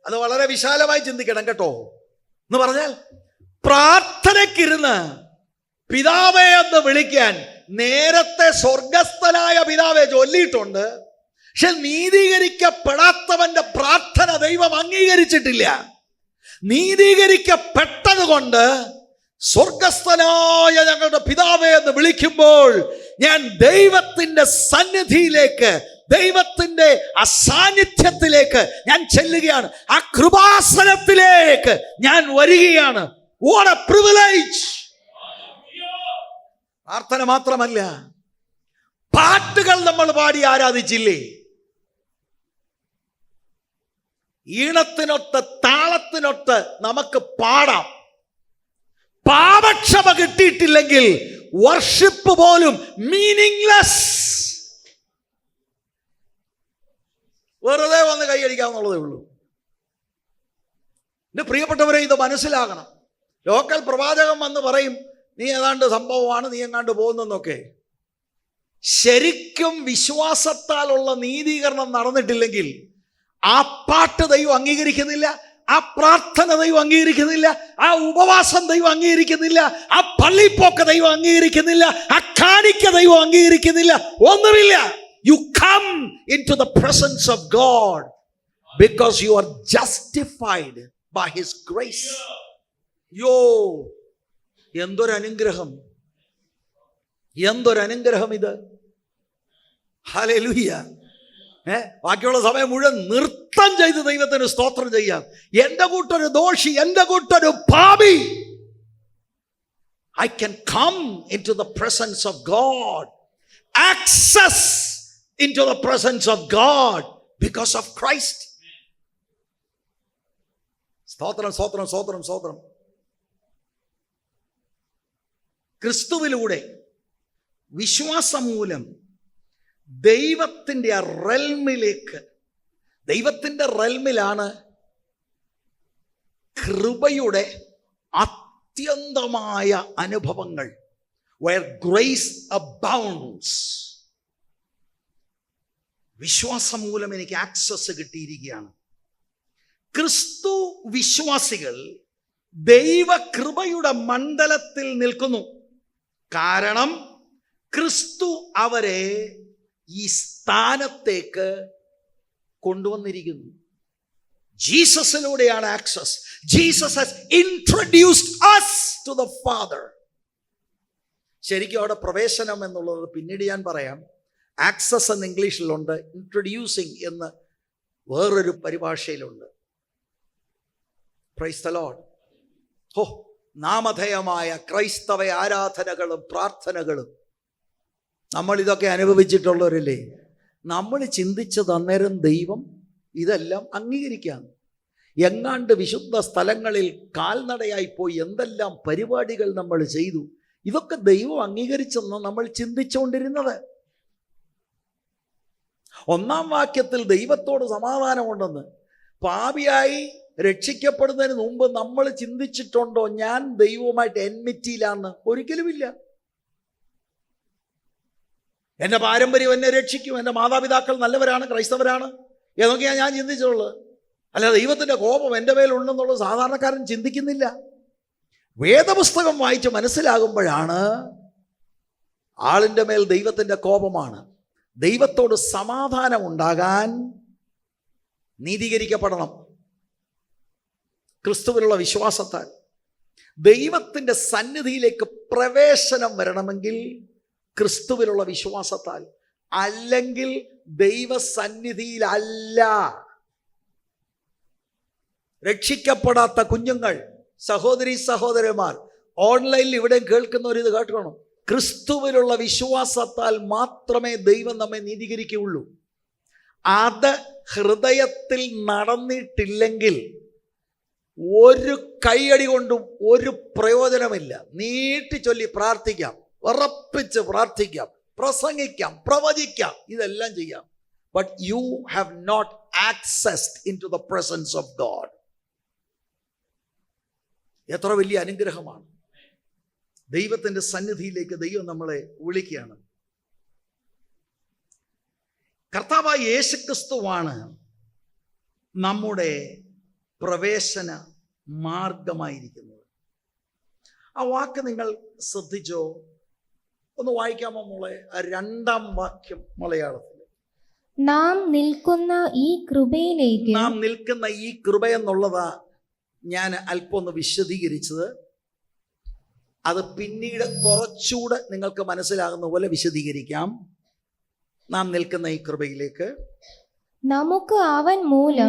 Speaker 1: അത് വളരെ വിശാലമായി ചിന്തിക്കണം കേട്ടോ. എന്ന് പറഞ്ഞാൽ പ്രാർത്ഥനയ്ക്കിരുന്ന് പിതാവേ എന്ന് വിളിക്കാൻ നേരത്തെ സ്വർഗസ്ഥനായ പിതാവെ ചൊല്ലിയിട്ടുണ്ട്. പക്ഷെ നീതീകരിക്കപ്പെടാത്തവന്റെ പ്രാർത്ഥന ദൈവം അംഗീകരിച്ചിട്ടില്ല. നീതീകരിക്കപ്പെട്ടത് കൊണ്ട് സ്വർഗസ്ഥനായ ഞങ്ങളുടെ പിതാവേ എന്ന് വിളിക്കുമ്പോൾ ഞാൻ ദൈവത്തിന്റെ സന്നിധിയിലേക്ക്, ദൈവത്തിന്റെ അസാന്നിധ്യത്തിലേക്ക് ഞാൻ ചെല്ലുകയാണ്. ആ കൃപാസനത്തിലേക്ക് ഞാൻ വരികയാണ്. What a privilege! പ്രാർത്ഥന മാത്രമല്ല, പാട്ടുകൾ നമ്മൾ പാടി ആരാധിച്ചില്ലേ? ഈണത്തിനൊത്ത് താളത്തിനൊത്ത് നമുക്ക് പാടാം. പാപക്ഷമ കിട്ടിയിട്ടില്ലെങ്കിൽ വർഷിപ്പ് പോലും മീനിങ്ലെസ്. വെറുതെ വന്ന് കൈയടിക്കാവുന്നുള്ളതേ ഉള്ളൂ. എൻ്റെ പ്രിയപ്പെട്ടവരെ, ഇത് മനസ്സിലാകണം. ലോക്കൽ പ്രവാചകൻ വന്ന് പറയും നീ ഏതാണ്ട് സംഭവമാണ്, നീ എങ്ങാണ്ട് പോകുന്നൊക്കെ. ശരിക്കും വിശ്വാസത്താലുള്ള നീതീകരണം നടന്നിട്ടില്ലെങ്കിൽ ആ പാട്ട് ദൈവം അംഗീകരിക്കുന്നില്ല, ആ പ്രാർത്ഥന ദൈവം അംഗീകരിക്കുന്നില്ല, ആ ഉപവാസം ദൈവം അംഗീകരിക്കുന്നില്ല, ആ പള്ളിപ്പോക്ക് ദൈവം അംഗീകരിക്കുന്നില്ല, ആ കാണിക്ക ദൈവം അംഗീകരിക്കുന്നില്ല. ഒന്നുമില്ല. You come into the presence of God because you are justified by His grace. യോ, എന്തൊരു അനുഗ്രഹം, എന്തൊരു അനുഗ്രഹം ഇത്. ഹല്ലേലൂയ. ബാക്കിയുള്ള സമയം മുഴുവൻ നൃത്തം ചെയ്ത് ദൈവത്തിന് സ്തോത്രം ചെയ്യാം. എൻ്റെ കൂട്ടൊരു ദോഷി, എൻ്റെ കൂട്ടൊരു പാപി. I can come into the presence of God, access into the presence of God because of Christ. സ്തോത്രം, സ്തോത്രം, സ്തോത്രം, സ്തോത്രം. ക്രിസ്തുവിലൂടെ വിശ്വാസം മൂലം ദൈവത്തിൻ്റെ ആ റെൽമിലേക്ക്, ദൈവത്തിൻ്റെ റെൽമിലാണ് കൃപയുടെ അത്യന്തമായ അനുഭവങ്ങൾ. where grace abounds. വിശ്വാസം മൂലം എനിക്ക് ആക്സസ് കിട്ടിയിരിക്കുകയാണ്. ക്രിസ്തു വിശ്വാസികൾ ദൈവകൃപയുടെ മണ്ഡലത്തിൽ നിൽക്കുന്നു. കാരണം ക്രിസ്തു അവരെ ഈ സ്ഥാനത്തേക്ക് കൊണ്ടുവന്നിരിക്കുന്നു. ജീസസിലൂടെയാണ് access. Jesus has introduced us to the Father. ശരിക്കും അവിടെ പ്രവേശനം എന്നുള്ളത് പിന്നീട് ഞാൻ പറയാം. ആക്സസ് എന്ന് ഇംഗ്ലീഷിലുണ്ട്, ഇൻട്രൊഡ്യൂസിങ് എന്ന് വേറൊരു പരിഭാഷയിലുണ്ട്. Price the Lord. ഹോ, നാമധേയമായ ക്രൈസ്തവ ആരാധനകളും പ്രാർത്ഥനകളും നമ്മൾ ഇതൊക്കെ അനുഭവിച്ചിട്ടുള്ളവരല്ലേ. നമ്മൾ ചിന്തിച്ചത് അന്നേരം ദൈവം ഇതെല്ലാം അംഗീകരിക്കാം. എങ്ങാണ്ട് വിശുദ്ധ സ്ഥലങ്ങളിൽ കാൽനടയായി പോയി എന്തെല്ലാം പരിപാടികൾ നമ്മൾ ചെയ്തു. ഇതൊക്കെ ദൈവം അംഗീകരിച്ചെന്ന് നമ്മൾ ചിന്തിച്ചുകൊണ്ടിരുന്നത്. ഒന്നാം വാക്യത്തിൽ ദൈവത്തോട് സമാധാനമുണ്ടെന്ന്. പാപിയായി രക്ഷിക്കപ്പെടുന്നതിന് മുമ്പ് നമ്മൾ ചിന്തിച്ചിട്ടുണ്ടോ ഞാൻ ദൈവവുമായിട്ട് എൻമിറ്റിയിലാന്ന്? ഒരിക്കലുമില്ല. എൻ്റെ പാരമ്പര്യം എന്നെ രക്ഷിക്കും, എൻ്റെ മാതാപിതാക്കൾ നല്ലവരാണ്, ക്രൈസ്തവരാണ് എന്നൊക്കെയാണ് ഞാൻ ചിന്തിച്ചുള്ളത്. അല്ല, ദൈവത്തിൻ്റെ കോപം എൻ്റെ മേലുണ്ടെന്നുള്ളത് സാധാരണക്കാരൻ ചിന്തിക്കുന്നില്ല. വേദപുസ്തകം വായിച്ച് മനസ്സിലാകുമ്പോഴാണ് ആളിൻ്റെ മേൽ ദൈവത്തിൻ്റെ കോപമാണ്. ദൈവത്തോട് സമാധാനം ഉണ്ടാകാൻ നീതീകരിക്കപ്പെടണം ക്രിസ്തുവിലുള്ള വിശ്വാസത്താൽ. ദൈവത്തിൻ്റെ സന്നിധിയിലേക്ക് പ്രവേശനം വരണമെങ്കിൽ ക്രിസ്തുവിലുള്ള വിശ്വാസത്താൽ, അല്ലെങ്കിൽ ദൈവസന്നിധിയിലല്ല. രക്ഷിക്കപ്പെടാത്ത കുഞ്ഞുങ്ങൾ, സഹോദരി സഹോദരന്മാർ, ഓൺലൈനിൽ ഇവിടെ കേൾക്കുന്നവർ ഇത് കേൾക്കണം. ക്രിസ്തുവിലുള്ള വിശ്വാസത്താൽ മാത്രമേ ദൈവം നമ്മെ നീതീകരിക്കുകയുള്ളൂ. അത് ഹൃദയത്തിൽ നടന്നിട്ടില്ലെങ്കിൽ ഒരു കൈയടി കൊണ്ടും ഒരു പ്രയോജനമില്ല. നീട്ടി ചൊല്ലി പ്രാർത്ഥിക്കാം, ഉറപ്പിച്ച് പ്രാർത്ഥിക്കാം, പ്രസംഗിക്കാം, പ്രവചിക്കാം, ഇതെല്ലാം ചെയ്യാം. But you have not accessed into the presence of God. എത്ര വലിയ അനുഗ്രഹമാണ്. ദൈവത്തിൻ്റെ സന്നിധിയിലേക്ക് ദൈവം നമ്മളെ വിളിക്കുകയാണ്. കർത്താവായ യേശുക്രിസ്തുവാണ് നമ്മുടെ പ്രവേശന മാർഗമായിരിക്കുന്നത്. ആ വാക്ക് നിങ്ങൾ ശ്രദ്ധിച്ചോ? ഒന്ന് വായിക്കാമോ മോളെ? ആ 2-ാം വാക്യം മലയാളത്തിൽ.
Speaker 2: നാം നിൽക്കുന്ന ഈ കൃപയിലേക്ക്.
Speaker 1: നാം നിൽക്കുന്ന ഈ കൃപ എന്നുള്ളതാ ഞാൻ അല്പം ഒന്ന് വിശദീകരിച്ചത്. അത് പിന്നീട് കുറച്ചുകൂടെ നിങ്ങൾക്ക് മനസ്സിലാകുന്ന പോലെ വിശദീകരിക്കാം. നാം നിൽക്കുന്ന ഈ കൃപയിലേക്ക്
Speaker 2: നമുക്ക് അവൻ മൂലം.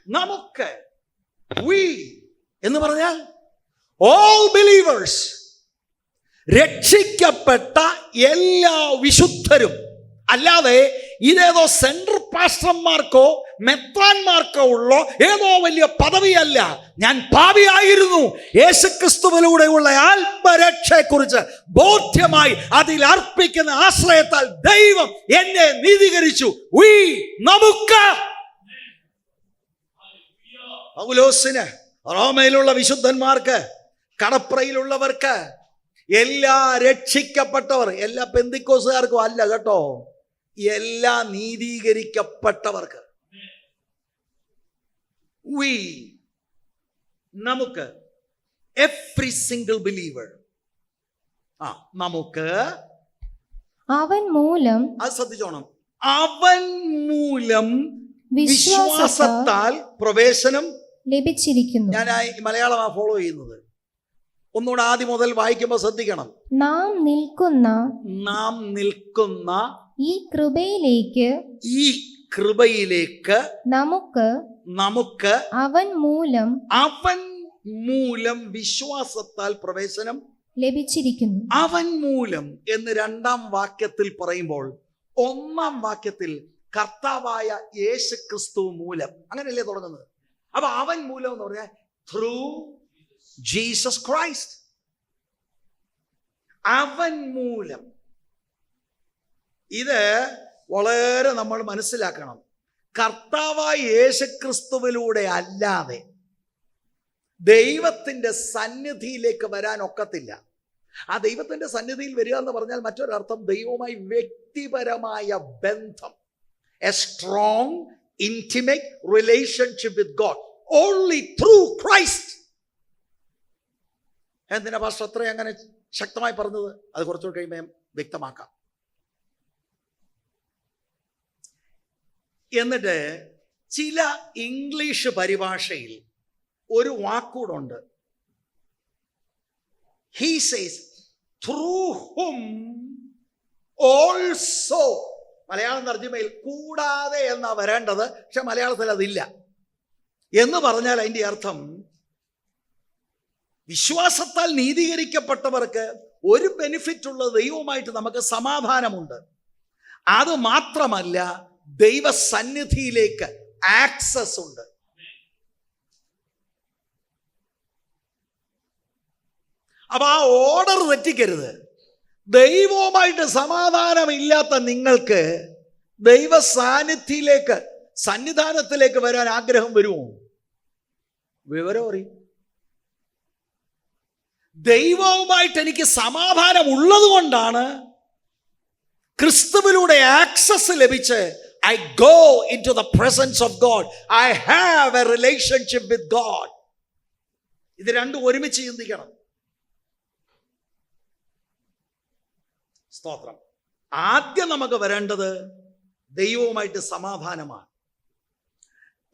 Speaker 1: നമുക്ക് we എന്ന് പറഞ്ഞാൽ all believers, രക്ഷിക്കപ്പെട്ട എല്ലാ വിശുദ്ധരും. അല്ലാതെ ഇതേതോ സെൻട്രൽ പാസ്റ്റർമാർക്കോ മെത്രാന്മാർക്കോ ഉള്ള ഏതോ വലിയ പദവിയല്ല. ഞാൻ പാപിയായിരുന്നു, യേശുക്രിസ്തുവിലൂടെയുള്ള ആത്മരക്ഷയെക്കുറിച്ച് ബോധ്യമായി അതിൽ അർപ്പിക്കുന്ന ആശ്രയത്താൽ ദൈവം എന്നെ നീതീകരിച്ചു. നമുക്ക് പൗലോസിന്, റോമയിലുള്ള വിശുദ്ധന്മാർക്ക്, കടപ്രയിലുള്ളവർക്ക്, എല്ലാ രക്ഷിക്കപ്പെട്ടവർ, എല്ലാ പെന്തിക്കോസുകാർക്കും അല്ല കേട്ടോ, എല്ലാ നീതീകരിക്കപ്പെട്ടവർക്ക്. നമുക്ക് എവ്രി സിംഗിൾ ബിലീവർ. നമുക്ക്
Speaker 2: അവൻ മൂലം,
Speaker 1: അത് ശ്രദ്ധിച്ചോണം, അവൻ മൂലം വിശ്വാസത്താൽ പ്രവേശനം
Speaker 2: ലഭിച്ചിരിക്കുന്നു.
Speaker 1: ഞാൻ മലയാളമാ ഫോളോ ചെയ്യുന്നത്. ഒന്നുകൂടെ ആദ്യം മുതൽ വായിക്കുമ്പോൾ ശ്രദ്ധിക്കണം.
Speaker 2: നാം നിൽക്കുന്ന ഈ കൃപയിലേക്ക് നമുക്ക് അവൻ മൂലം
Speaker 1: വിശ്വാസത്താൽ പ്രവേശനം
Speaker 2: ലഭിച്ചിരിക്കുന്നു.
Speaker 1: അവൻ മൂലം എന്ന് 2-ാം വാക്യത്തിൽ പറയുമ്പോൾ 1-ാം വാക്യത്തിൽ കർത്താവായ യേശു ക്രിസ്തു മൂലം, അങ്ങനെയല്ലേ തുടങ്ങുന്നത്? അപ്പൊ അവൻ മൂലം എന്ന് പറഞ്ഞാൽ ത്രൂ ജീസസ് ക്രൈസ്റ്റ്. അവൻ മൂലം. ഇത് വളരെ നമ്മൾ മനസ്സിലാക്കണം. കർത്താവായ യേശുക്രിസ്തുവിലൂടെ അല്ലാതെ ദൈവത്തിന്റെ സന്നിധിയിലേക്ക് വരാൻ ഒക്കത്തില്ല. ആ ദൈവത്തിന്റെ സന്നിധിയിൽ വരിക എന്ന് പറഞ്ഞാൽ മറ്റൊരർത്ഥം ദൈവവുമായി വ്യക്തിപരമായ ബന്ധം, A strong intimate relationship with God only through Christ. എന്തിനാ പാസ്റ്റർ അത്രയും അങ്ങനെ ശക്തമായി പറഞ്ഞത്? അത് കുറച്ചുകൂടി കഴിയുമ്പോൾ ഞാൻ വ്യക്തമാക്കാം. എന്നിട്ട് ചില ഇംഗ്ലീഷ് പരിഭാഷയിൽ ഒരു വാക്കൂടുണ്ട്. He says through whom also. Malayalam തർജ്ജിമയിൽ കൂടാതെ എന്നാ വരേണ്ടത്, പക്ഷെ മലയാളത്തിൽ അതില്ല. എന്ന് പറഞ്ഞാൽ അതിൻ്റെ അർത്ഥം വിശ്വാസത്താൽ നീതീകരിക്കപ്പെട്ടവർക്ക് ഒരു ബെനിഫിറ്റ് ഉള്ള ദൈവവുമായിട്ട് നമുക്ക് സമാധാനമുണ്ട്. അത് മാത്രമല്ല, ദൈവസന്നിധിയിലേക്ക് ആക്സസ് ഉണ്ട്. അപ്പൊ ആ ഓർഡർ തെറ്റിക്കരുത്. ദൈവവുമായിട്ട് സമാധാനമില്ലാത്ത നിങ്ങൾക്ക് ദൈവ സന്നിധാനത്തിലേക്ക് വരാൻ ആഗ്രഹം വരുമോ? വിവരം അറിയും. ദൈവവുമായിട്ട് എനിക്ക് സമാധാനം ഉള്ളത് കൊണ്ടാണ് ക്രിസ്തുവിലൂടെ ആക്സസ് ലഭിച്ച് I go into the presence of God. I have a relationship with God. ഇത് രണ്ടും ഒരുമിച്ച് ചിന്തിക്കണം. സ്തോത്രം. ആദ്യം നമുക്ക് വരേണ്ടത് ദൈവവുമായിട്ട് സമാധാനമാണ്.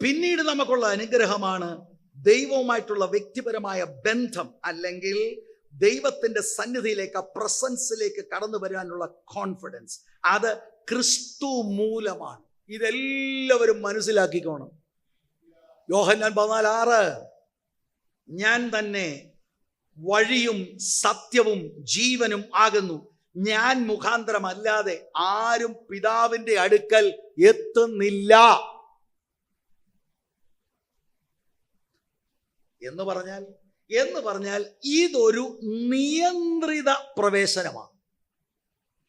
Speaker 1: പിന്നീട് നമുക്കുള്ള അനുഗ്രഹമാണ് ദൈവവുമായിട്ടുള്ള വ്യക്തിപരമായ ബന്ധം, അല്ലെങ്കിൽ ദൈവത്തിന്റെ സന്നിധിയിലേക്ക്, പ്രസൻസിലേക്ക് കടന്നു വരാനുള്ള കോൺഫിഡൻസ്. അത് ക്രിസ്തു മൂലമാണ്. ഇതെല്ലാവരും മനസ്സിലാക്കിക്കോണം. യോഹന്നാൻ 14:6, ഞാൻ തന്നെ വഴിയും സത്യവും ജീവനും ആകുന്നു, ഞാൻ മുഖാന്തരമല്ലാതെ ആരും പിതാവിന്റെ അടുക്കൽ എത്തുന്നില്ല എന്ന് പറഞ്ഞാൽ ഇതൊരു നിയന്ത്രിത പ്രവേശനമാണ്.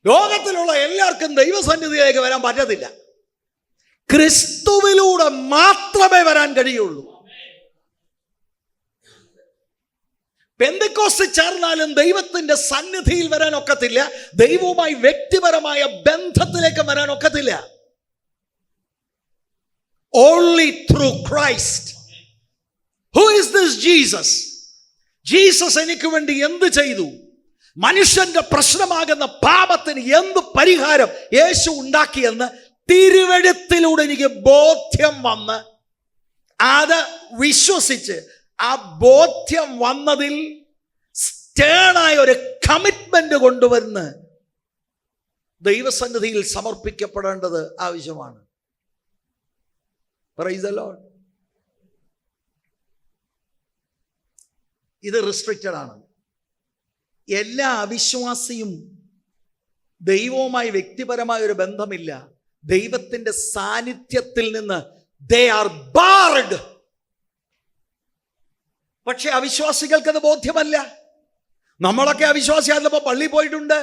Speaker 1: ലോകത്തിലുള്ള എല്ലാവർക്കും ദൈവസന്നിധിയിലേക്ക് വരാൻ പറ്റത്തില്ല. ക്രിസ്തുവിലൂടെ മാത്രമേ വരാൻ കഴിയുള്ളൂ. പെന്തക്കോസ്ത് ചേർന്നാലും ദൈവത്തിന്റെ സന്നിധിയിൽ വരാൻ ഒക്കത്തില്ല. ദൈവവുമായി വ്യക്തിപരമായ ബന്ധത്തിലേക്ക് വരാൻ ഒക്കത്തില്ല. Only through Christ. Who is this Jesus? Jesus എനിക്ക് വേണ്ടി എന്ത് ചെയ്തു? മനുഷ്യന്റെ പ്രശ്നമാകുന്ന പാപത്തിന് എന്ത് പരിഹാരം യേശു ഉണ്ടാക്കിയെന്ന് തിരുവെഴുത്തിലൂടെ എനിക്ക് ബോധ്യം വന്ന് അത് വിശ്വസിച്ച് ആ ബോധ്യം വന്നതിൽ സ്റ്റേണായ ഒരു കമ്മിറ്റ്മെന്റ് കൊണ്ടുവന്ന് ദൈവസന്നിധിയിൽ സമർപ്പിക്കപ്പെടേണ്ടത് ആവശ്യമാണ്. Price the Lord. ഇത് റിസ്ട്രിക്റ്റഡ് ആണ്. എല്ലാ അവിശ്വാസിയും ദൈവവുമായി വ്യക്തിപരമായ ഒരു ബന്ധമില്ല. ദൈവത്തിന്റെ സാന്നിധ്യത്തിൽ നിന്ന് they are barred. പക്ഷെ അവിശ്വാസികൾക്കത് ബോധ്യമല്ല. നമ്മളൊക്കെ അവിശ്വാസിയായിരുന്നപ്പോൾ പള്ളി പോയിട്ടുണ്ട്.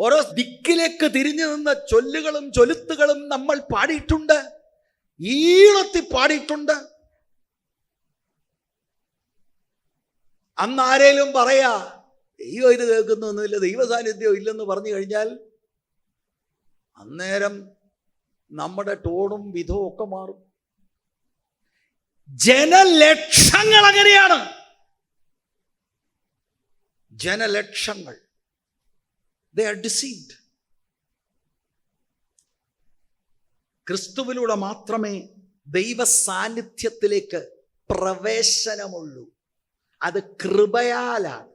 Speaker 1: ഓരോ ദിക്കിലേക്ക് തിരിഞ്ഞു നിന്ന ചൊല്ലുകളും ചൊലുത്തുകളും നമ്മൾ പാടിയിട്ടുണ്ട്, ഈണത്തിൽ പാടിയിട്ടുണ്ട്. അന്ന് ആരേലും പറയാ ദൈവം ഇത് കേൾക്കുന്നൊന്നുമില്ല, ദൈവ സാന്നിധ്യം ഇല്ലെന്ന് പറഞ്ഞു കഴിഞ്ഞാൽ അന്നേരം നമ്മുടെ ടോണും വിധവും ഒക്കെ മാറും. ജനലക്ഷങ്ങൾ അങ്ങനെയാണ്. ജനലക്ഷങ്ങൾ they are deceived. ക്രിസ്തുവിലൂടെ മാത്രമേ ദൈവ സാന്നിധ്യത്തിലേക്ക് പ്രവേശനമുള്ളൂ. അത് കൃപയാലാണ്.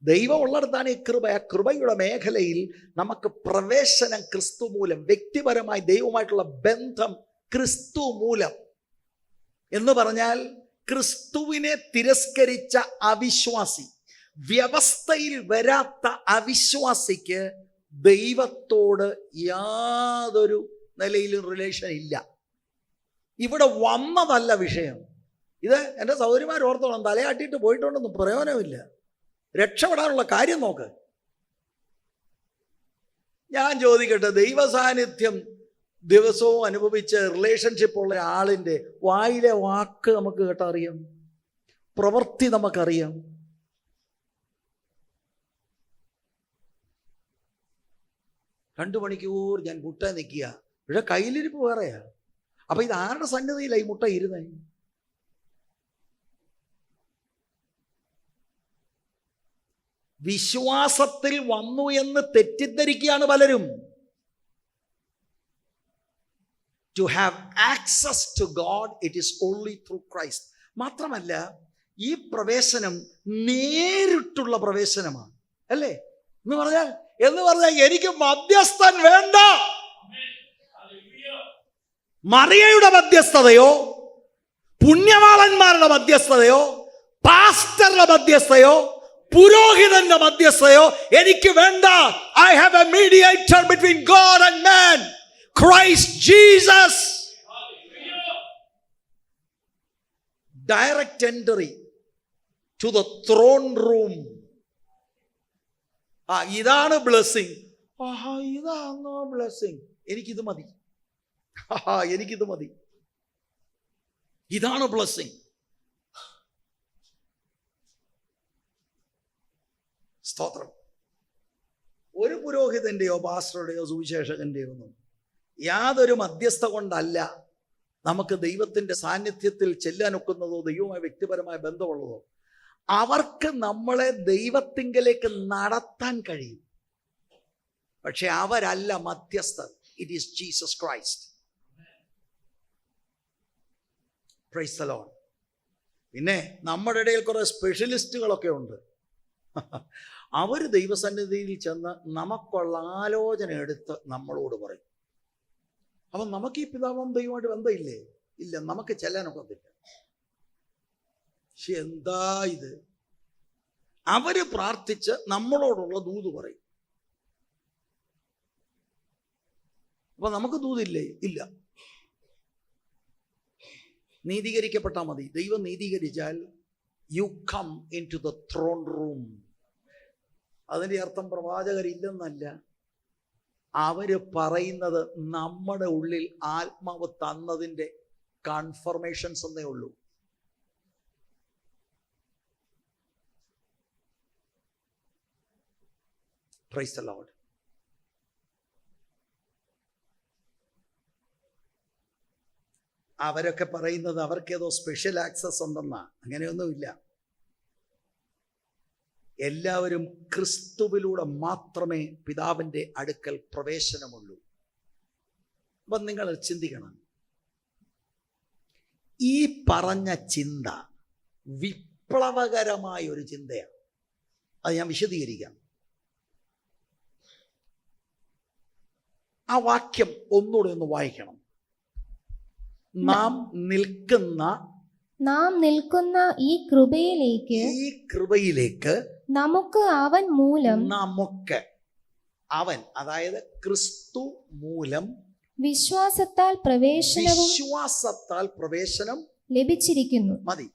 Speaker 1: ദൈവം ഉള്ളിടത്താണ് ഈ കൃപ. ആ കൃപയുടെ മേഖലയിൽ നമുക്ക് പ്രവേശനം ക്രിസ്തു മൂലം. വ്യക്തിപരമായി ദൈവവുമായിട്ടുള്ള ബന്ധം ക്രിസ്തു മൂലം എന്ന് പറഞ്ഞാൽ ക്രിസ്തുവിനെ തിരസ്കരിച്ച അവിശ്വാസി, വ്യവസ്ഥയിൽ വരാത്ത അവിശ്വാസിക്ക് ദൈവത്തോട് യാതൊരു നിലയിലും റിലേഷൻ ഇല്ല. ഇവിടെ വന്നതല്ല വിഷയം. ഇത് എൻ്റെ സഹോദരിമാർ ഓർത്തോളം, തലയാട്ടിയിട്ട് പോയിട്ടുണ്ടെന്നും പ്രയോജനമില്ല. രക്ഷപ്പെടാനുള്ള കാര്യം നോക്ക്. ഞാൻ ചോദിക്കട്ടെ, ദൈവ സാന്നിധ്യം ദിവസവും അനുഭവിച്ച് റിലേഷൻഷിപ്പ് ഉള്ള ആളിൻ്റെ വായിലെ വാക്ക് നമുക്ക് കേട്ടറിയാം, പ്രവൃത്തി നമുക്കറിയാം. രണ്ടു മണിക്കൂർ ഞാൻ മുട്ട നിൽക്കുക, പക്ഷെ കയ്യിലിരിപ്പ് വേറെയാ. അപ്പൊ ഇത് ആരുടെ സന്നിധിയിലായി മുട്ട ഇരുന്നേ? വിശ്വാസത്തിൽ വന്നു എന്ന് തെറ്റിദ്ധരിക്കുകയാണ് പലരും. To have access to God, it is only through Christ. മാത്രമല്ല, ഈ പ്രവേശനം നേരിട്ടുള്ള പ്രവേശനമാണ്, അല്ലേ? എന്ന് പറഞ്ഞാൽ എനിക്ക് മധ്യസ്ഥൻ വേണ്ട. മറിയയുടെ മധ്യസ്ഥതയോ പുണ്യവാളന്മാരുടെ മധ്യസ്ഥതയോ പാസ്റ്ററുടെ മധ്യസ്ഥതയോ പുരോഹിതന്റെ മധ്യസ്ഥതയോ എനിക്ക് വേണ്ട. I have a mediator between God and man, Christ Jesus. Direct entry to the throne room. ഇതാണ് ബ്ലെസ്സിങ്. ഇതാണോ ബ്ലെസ്സിങ്? എനിക്കിത് മതി, എനിക്കിത് മതി. ഇതാണ് ബ്ലെസ്സിങ്. സ്തോത്രം. ഒരു പുരോഹിതന്റെയോ പാസ്റ്ററുടെയോ സുവിശേഷകന്റെയോ ഒന്നും യാതൊരു മധ്യസ്ഥ കൊണ്ടല്ല നമുക്ക് ദൈവത്തിന്റെ സാന്നിധ്യത്തിൽ ചെല്ലാനൊക്കുന്നതോ ദൈവവുമായി വ്യക്തിപരമായ ബന്ധമുള്ളതോ. അവർക്ക് നമ്മളെ ദൈവത്തിങ്കലേക്ക് നടത്താൻ കഴിയും, പക്ഷെ അവരല്ല മധ്യസ്ഥർ. It is Jesus Christ. Praise the Lord. പിന്നെ നമ്മുടെ ഇടയിൽ കുറെ സ്പെഷ്യലിസ്റ്റുകളൊക്കെ ഉണ്ട്. അവർ ദൈവസന്നിധിയിൽ ചെന്ന് നമുക്കുള്ള ആലോചന എടുത്ത് നമ്മളോട് പറയും. അപ്പം നമുക്ക് ഈ പിതാവും ദൈവമായിട്ട് ബന്ധമില്ലേ? ഇല്ല, നമുക്ക് ചെല്ലാനൊക്കത്തില്ല. പക്ഷെ എന്താ ഇത്? അവര് പ്രാർത്ഥിച്ച് നമ്മളോടുള്ള ദൂത് പറയും. അപ്പൊ നമുക്ക് ദൂതില്ലേ? ഇല്ല. നീതീകരിക്കപ്പെട്ടാൽ മതി. ദൈവം നീതീകരിച്ചാൽ you come into the throne room. അതിൻ്റെ അർത്ഥം പ്രവാചകരില്ലെന്നല്ല. അവര് പറയുന്നത് നമ്മുടെ ഉള്ളിൽ ആത്മാവ് തന്നതിൻ്റെ കൺഫർമേഷൻസ് എന്നേ ഉള്ളൂ. Price the Lord. അവരൊക്കെ പറയുന്നത് അവർക്കേതോ സ്പെഷ്യൽ ആക്സസ് ഉണ്ടെന്നാ. അങ്ങനെയൊന്നുമില്ല. എല്ലാവരും ക്രിസ്തുവിലൂടെ മാത്രമേ പിതാവിൻ്റെ അടുക്കൽ പ്രവേശനമുള്ളൂ. അപ്പം നിങ്ങൾ ചിന്തിക്കണം, ഈ പറഞ്ഞ ചിന്ത വിപ്ലവകരമായ ഒരു ചിന്തയാണ്. അത് ഞാൻ വിശദീകരിക്കാം. ആ വാക്യം ഒന്നുകൂടെ ഒന്ന് വായിക്കണം. നാം നിൽക്കുന്ന
Speaker 2: ഈ കൃപയിലേക്ക് നമുക്ക് അവൻ മൂലം,
Speaker 1: അവൻ അതായത് ക്രിസ്തു മൂലം
Speaker 2: വിശ്വാസത്താൽ പ്രവേശനം ലഭിച്ചിരിക്കുന്നു.
Speaker 1: മതി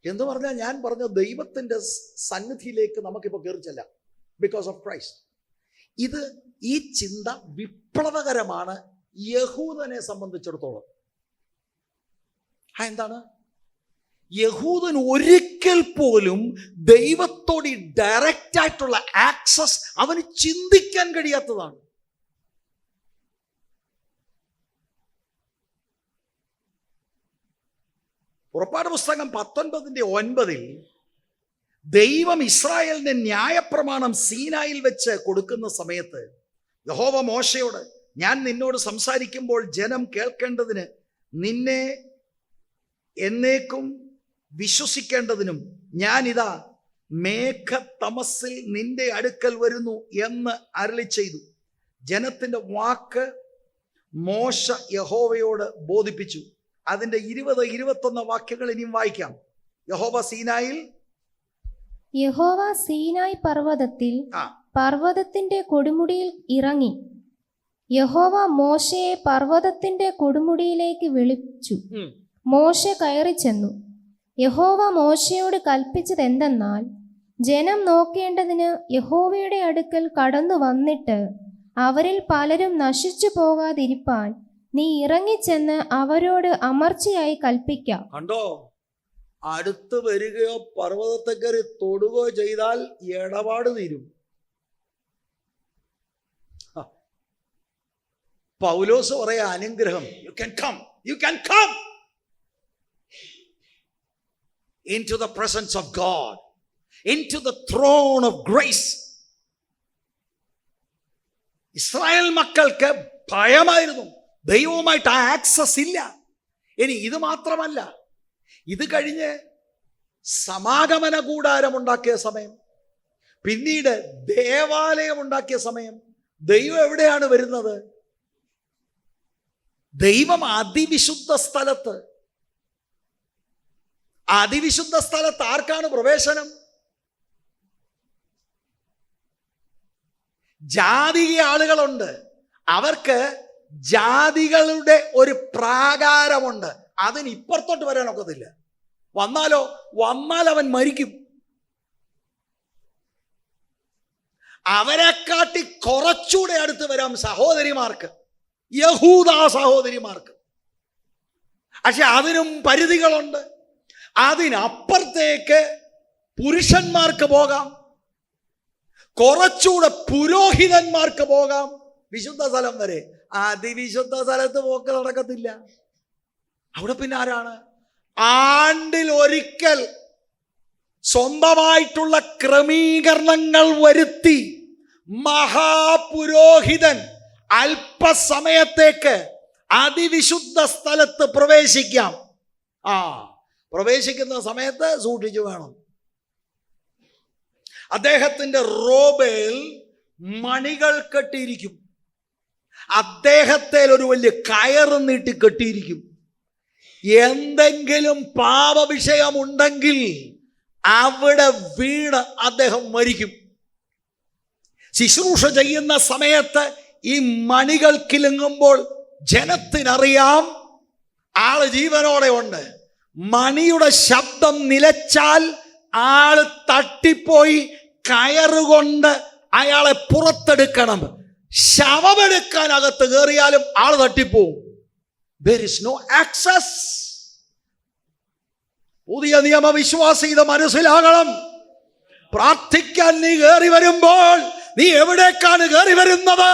Speaker 1: എന്ന് പറഞ്ഞാൽ, ഞാൻ പറഞ്ഞ ദൈവത്തിന്റെ സന്നിധിയിലേക്ക് നമുക്കിപ്പോൾ കയറി ചെല്ലാം ബിക്കോസ് ഓഫ് ക്രൈസ്റ്റ്. ഈ ചിന്ത വിപ്ലവകരമാണ് യഹൂദനെ സംബന്ധിച്ചിടത്തോളം. എന്താണ്? യഹൂദൻ ഒരിക്കൽ പോലും ദൈവത്തോട് ഡയറക്റ്റ് ആയിട്ടുള്ള ആക്സസ് അവന് ചിന്തിക്കാൻ കഴിയാത്തതാണ്. പുറപ്പാട് പുസ്തകം 19:9 ദൈവം ഇസ്രായേലിന്റെ ന്യായപ്രമാണം സീനായിൽ വെച്ച് കൊടുക്കുന്ന സമയത്ത് യഹോവ മോശയോട്, ഞാൻ നിന്നോട് സംസാരിക്കുമ്പോൾ ജനം കേൾക്കേണ്ടതിന് നിന്നെ എന്നേക്കും വിശ്വസിക്കേണ്ടതിനും ഞാനിതാ മേഘതമസ്സിൽ നിന്റെ അടുക്കൽ വരുന്നു എന്ന് അരുളി ചെയ്തു. ജനത്തിന്റെ വാക്ക് മോശ യഹോവയോട് ബോധിപ്പിച്ചു. അതിന്റെ 20-21 വാക്യങ്ങൾ ഇനിയും വായിക്കാം. യഹോവ സീനായി പർവ്വതത്തിന്റെ കൊടുമുടിയിൽ ഇറങ്ങി. യഹോവ മോശയെ പർവ്വതത്തിന്റെ കൊടുമുടിയിലേക്ക് വിളിച്ചു. മോശ കയറി ചെന്നു. യഹോവ മോശയോട് കൽപ്പിച്ചത് എന്തെന്നാൽ, ജനം നോക്കേണ്ടതിന് യഹോവയുടെ അടുക്കൽ കടന്നു വന്നിട്ട് അവരിൽ പലരും നശിച്ചു പോകാതിരിപ്പാൻ നീ ഇറങ്ങിച്ചെന്ന് അവരോട് അമർച്ചയായി കൽപ്പിക്കാം. കണ്ടോ, അടുത്ത് വരികയോ പർവ്വതത്തെ കയറി തൊടുകയോ ചെയ്താൽ ഇടപാട് തീരും. പൗലോസ് പറയാ അനുഗ്രഹം, you can come into the presence of God, into the throne of grace. Israel മക്കൾക്ക് ഭയമായിരുന്നു, ദൈവവുമായിട്ട് ആ ആക്സസ് ഇല്ല. ഇനി ഇത് മാത്രമല്ല, ഇത് കഴിഞ്ഞ് സമാഗമന കൂടാരം ഉണ്ടാക്കിയ സമയം, പിന്നീട് ദേവാലയം ഉണ്ടാക്കിയ സമയം, ദൈവം എവിടെയാണ് വരുന്നത്? ദൈവം അതിവിശുദ്ധ സ്ഥലത്ത് ആർക്കാണ് പ്രവേശനം? ജാതിക ആളുകളുണ്ട്, അവർക്ക് ജാതികളുടെ ഒരു പ്രാകാരമുണ്ട്. അതിന് ഇപ്പുറത്തോട്ട് വരാനൊക്കത്തില്ല. വന്നാൽ അവൻ മരിക്കും. അവരെക്കാട്ടി കുറച്ചുകൂടെ അടുത്ത് വരാം സഹോദരിമാർക്ക്, യഹൂദാ സഹോദരിമാർക്ക്. പക്ഷെ അതിനും പരിധികളുണ്ട്. അതിനപ്പുറത്തേക്ക് പുരുഷന്മാർക്ക് പോകാം, കുറച്ചുകൂടെ പുരോഹിതന്മാർക്ക് പോകാം, വിശുദ്ധ സ്ഥലം വരെ. അതിവിശുദ്ധ സ്ഥലത്ത് പോക്ക് നടക്കത്തില്ല. അവിടെ പിന്നെ ആരാണ്? ആണ്ടിൽ ഒരിക്കൽ സ്വന്തമായിട്ടുള്ള ക്രമീകരണങ്ങൾ വരുത്തി മഹാപുരോഹിതൻ അല്പസമയത്തേക്ക് അതിവിശുദ്ധ സ്ഥലത്ത് പ്രവേശിക്കാം. പ്രവേശിക്കുന്ന സമയത്ത് സൂക്ഷിച്ചു വേണം. അദ്ദേഹത്തിന്റെ റോബേൽ മണികൾ കെട്ടിയിരിക്കും. അദ്ദേഹത്തെ ഒരു വലിയ കയറ് നീട്ടി കെട്ടിയിരിക്കും. എന്തെങ്കിലും പാപവിഷയമുണ്ടെങ്കിൽ അവിടെ വീണ് അദ്ദേഹം മരിക്കും. ശുശ്രൂഷ ചെയ്യുന്ന സമയത്ത് ഈ മണികൾ കിലുങ്ങുമ്പോൾ ജനത്തിനറിയാം ആള് ജീവനോടെ ഉണ്ട്. മണിയുടെ ശബ്ദം നിലച്ചാൽ ആള് തട്ടിപ്പോയി കയറുകൊണ്ട് അയാളെ പുറത്തെടുക്കണം. ശവമെടുക്കാൻ അകത്ത് കയറിയാലും ആള് തട്ടിപ്പോവും. There is no access. പുതിയ നിയമവിശ്വാസി ഇത് മനസ്സിലാകണം. പ്രാർത്ഥിക്കാൻ നീ കയറി വരുമ്പോൾ നീ എവിടേക്കാണ് കയറി വരുന്നത്?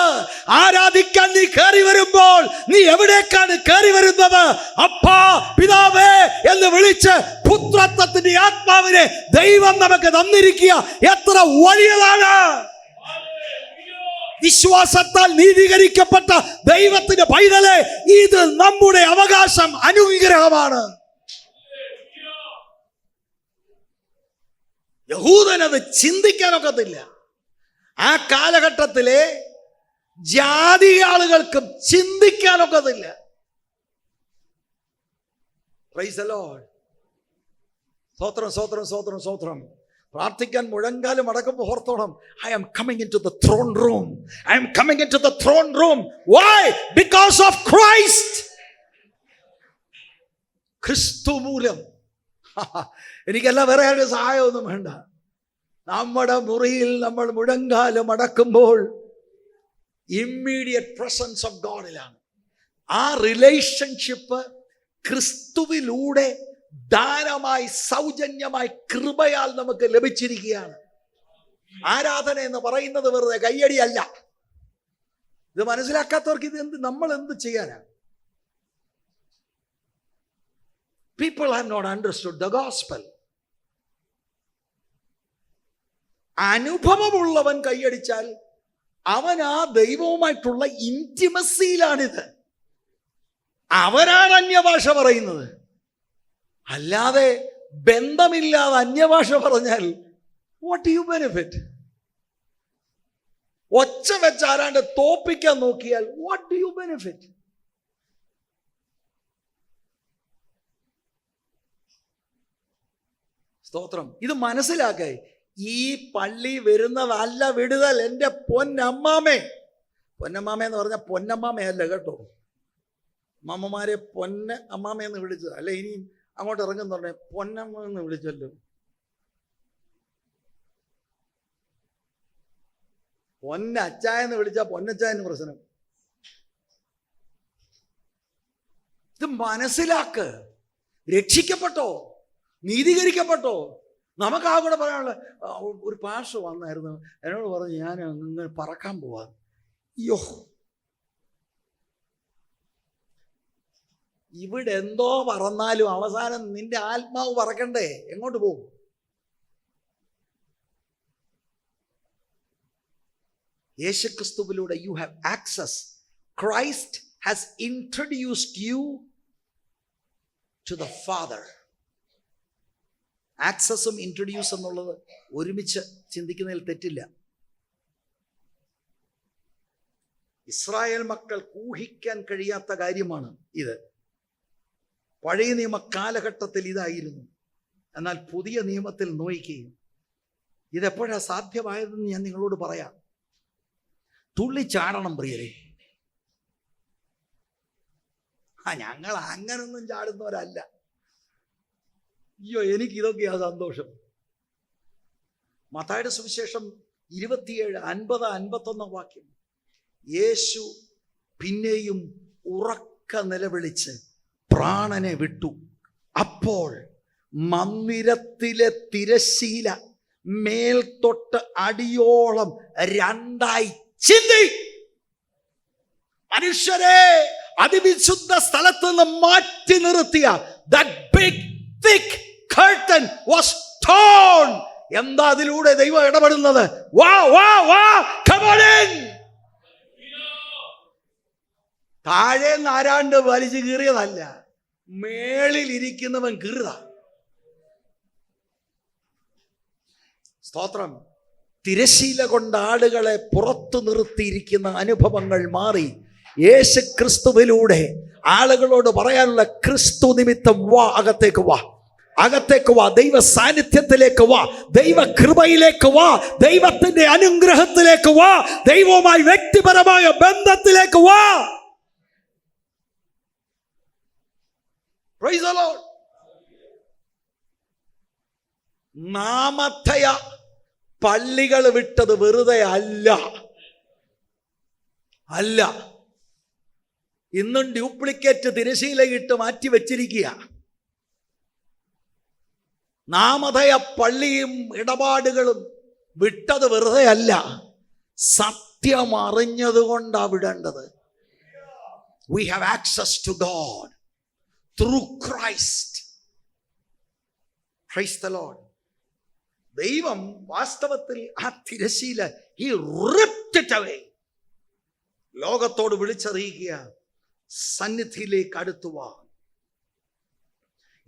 Speaker 1: ആരാധിക്കാൻ നീ കയറി വരുമ്പോൾ നീ എവിടേക്കാണ് കയറി വരുന്നത്? അപ്പാ, പിതാവേ എന്ന് വിളിച്ച് പുത്രത്വത്തിന്റെ ആത്മാവിനെ ദൈവം നമുക്ക് തന്നിരിക്കുക. എത്ര വലിയതാണ്! വിശ്വാസത്താൽ നീതീകരിക്കപ്പെട്ട ദൈവത്തിന്റെ പൈതലേ, ഇത് നമ്മുടെ അവകാശം, അനുഗ്രഹമാണ്. യഹൂദനത് ചിന്തിക്കാനൊക്കത്തില്ല. ആ കാലഘട്ടത്തിലെ ജാതി ആളുകൾക്കും ചിന്തിക്കാനൊക്കത്തില്ല. Price the Lord. സ്തോത്രം, സ്തോത്രം, സ്തോത്രം, സ്തോത്രം. പ്രാർത്ഥിക്കാൻ മുഴങ്കാലും അടക്കുമ്പോൾ ഓർത്തോണം, I am coming into the throne room. I am coming into the throne room. Why? Because of Christ. ക്രിസ്തു മൂലം. എനിക്കെല്ലാം വേറെ ആരുടെ സഹായമൊന്നും വേണ്ട. നമ്മുടെ മുറിയിൽ നമ്മൾ മുഴങ്കാലം അടക്കുമ്പോൾ ഇമ്മീഡിയറ്റ് പ്രസൻസ് ഓഫ് ഗോഡിലാണ്. ആ റിലേഷൻഷിപ്പ് ക്രിസ്തുവിലൂടെ ദാനമായി, സൗജന്യമായി, കൃപയാൽ നമുക്ക് ലഭിച്ചിരിക്കുകയാണ്. ആരാധന എന്ന് പറയുന്നത് വെറുതെ കയ്യടിയല്ല. ഇത് മനസ്സിലാക്കാത്തവർക്ക് ഇത് നമ്മൾ എന്ത് ചെയ്യാനാണ്? People have not understood the gospel. അനുഭവമുള്ളവൻ കൈയടിച്ചാൽ അവൻ ആ ദൈവവുമായിട്ടുള്ള ഇന്റിമസിയിലാണിത്. അവനാണ് അന്യഭാഷ പറയുന്നത്. അല്ലാതെ ബന്ധമില്ലാതെ അന്യഭാഷ പറഞ്ഞാൽ വാട്ട് ഡു യു ബെനിഫിറ്റ്? ഒച്ച വെച്ച് ആരാണ്ട് തോപ്പിക്കാൻ നോക്കിയാൽ വാട്ട് ഡു യു ബെനിഫിറ്റ്? സ്തോത്രം. ഇത് മനസ്സിലാക്കായി. ഈ പള്ളി വരുന്നതല്ല വിടുതൽ. എൻ്റെ പൊന്നമ്മാമേ, പൊന്നമ്മാമ എന്ന് പറഞ്ഞാൽ പൊന്നമ്മാമയല്ല കേട്ടോ. അമ്മമാരെ പൊന്ന അമ്മാമയെന്ന് വിളിച്ചത് അല്ല. ഇനിയും അങ്ങോട്ട് ഇറങ്ങുന്ന പറഞ്ഞേ പൊന്നമ്മ എന്ന് വിളിച്ചല്ലോ. പൊന്നച്ചായെന്ന് വിളിച്ചാൽ പൊന്നച്ചായന് പ്രശ്നം. ഇത് മനസ്സിലാക്ക്. രക്ഷിക്കപ്പെട്ടോ, നീതീകരിക്കപ്പെട്ടോ. നമുക്ക് ആ കൂടെ പറയാനുള്ള ഒരു പാഷ വന്നായിരുന്നു, എന്നോട് പറഞ്ഞു ഞാൻ അങ്ങനെ പറക്കാൻ പോവാ. അയ്യോ, ഇവിടെ എന്തോ പറന്നാലും അവസാനം നിന്റെ ആത്മാവ് പറക്കണ്ടേ? എങ്ങോട്ട് പോകും? യേശുക്രിസ്തുവിലൂടെ you have access. Christ has introduced you to the Father. ആക്സസും ഇൻട്രൊഡ്യൂസ് എന്നുള്ളത് ഒരുമിച്ച് ചിന്തിക്കുന്നതിൽ തെറ്റില്ല. ഇസ്രായേൽ മക്കൾ ഊഹിക്കാൻ കഴിയാത്ത കാര്യമാണ് ഇത്. പഴയ നിയമ കാലഘട്ടത്തിൽ ഇതായിരുന്നു. എന്നാൽ പുതിയ നിയമത്തിൽ നോക്കുകയും ഇതെപ്പോഴാണ് സാധ്യമായതെന്ന് ഞാൻ നിങ്ങളോട് പറയാം. തുള്ളിച്ചാടണം പ്രിയരെ. ഞങ്ങൾ അങ്ങനൊന്നും ചാടുന്നവരല്ല. അയ്യോ, എനിക്ക് ഇതൊക്കെയാ സന്തോഷം. മത്തായിയുടെ സുവിശേഷം 27:50-51 വാക്യം. യേശു പിന്നെയും ഉറക്ക നിലവിളിച്ച് പ്രാണനെ വിട്ടു. അപ്പോൾ മന്ദിരത്തിലെ തിരശ്ശീല മേൽത്തൊട്ട് അടിയോളം രണ്ടായി ചിന്തി. മനുഷ്യരെ അതിവിശുദ്ധ സ്ഥലത്ത് നിന്ന് മാറ്റി നിർത്തിയ that big thick curtain was torn. എന്താ അതിലൂടെ ദൈവം ഇടപെടുന്നത്? വാ വാ വാ, come on in. താഴേന്ന് ആരാണ്ട് വലിച്ചു കീറിയതല്ല, മേളിൽ ഇരിക്കുന്നവൻ കീറുക. സ്തോത്രം. തിരശീല കൊണ്ട് ആടുകളെ പുറത്തു നിർത്തിയിരിക്കുന്ന അനുഭവങ്ങൾ മാറി യേശു ക്രിസ്തുവിലൂടെ ആളുകളോട് പറയാനുള്ള ക്രിസ്തു നിമിത്തം വാ, അകത്തേക്ക് വാ, അകത്തേക്ക് വാ, ദൈവ സാന്നിധ്യത്തിലേക്ക് വാ, ദൈവ കൃപയിലേക്ക് വാ, ദൈവത്തിന്റെ അനുഗ്രഹത്തിലേക്ക് വാ, ദൈവവുമായി വ്യക്തിപരമായ ബന്ധത്തിലേക്ക് വാ. Praise the Lord. നാമധേയ പള്ളികൾ വിട്ടത് വെറുതെ അല്ല. ഇന്നും ഡ്യൂപ്ലിക്കേറ്റ് തിരശീലയിട്ട് മാറ്റി വെച്ചിരിക്കുക. നാമധേയ പള്ളിയും ഇടപാടുകളും വിട്ടത് വെറുതെ അല്ല. സത്യം അറിഞ്ഞതുകൊണ്ടാണ് വിടേണ്ടത്. We have access to God through Christ. Praise the Lord. ദൈവം വാസ്തവത്തിൽ ആ തിരശീല he ripped it away. ലോകത്തോട് വിളിച്ചറിയിക്കുക, സന്നിധിയിലേക്ക് അടുത്തുവാ.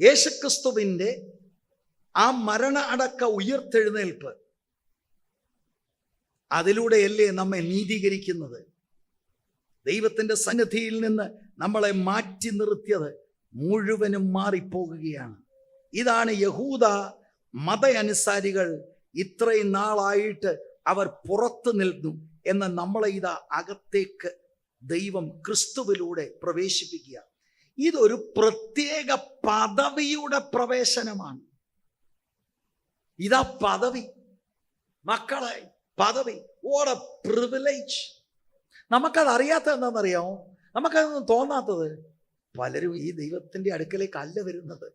Speaker 1: യേശുക്രിസ്തുവിൻ്റെ ആ മരണ അടക്ക ഉയർത്തെഴുന്നേൽപ്പ്, അതിലൂടെയല്ലേ നമ്മെ നീതീകരിക്കുന്നത്. ദൈവത്തിൻ്റെ സന്നിധിയിൽ നിന്ന് നമ്മളെ മാറ്റി നിർത്തിയത് മുഴുവനും മാറിപ്പോകുകയാണ്. ഇതാണ് യഹൂദ മത അനുസാരികൾ ഇത്രയും നാളായിട്ട് അവർ പുറത്തു നിൽന്നു എന്ന് നമ്മളെ ഇതാ അകത്തേക്ക് ദൈവം ക്രിസ്തുവിലൂടെ പ്രവേശിപ്പിക്കുക. ഇതൊരു പ്രത്യേക പദവിയുടെ പ്രവേശനമാണ്. ഇതാ പദവി മക്കളെ, പദവി. What A privilege. നമുക്കത് അറിയാത്ത എന്താണെന്നറിയാമോ? നമുക്കതൊന്നും തോന്നാത്തത്, പലരും ഈ ദൈവത്തിൻ്റെ അടുക്കലേക്ക് അല്ല വരുന്നത്.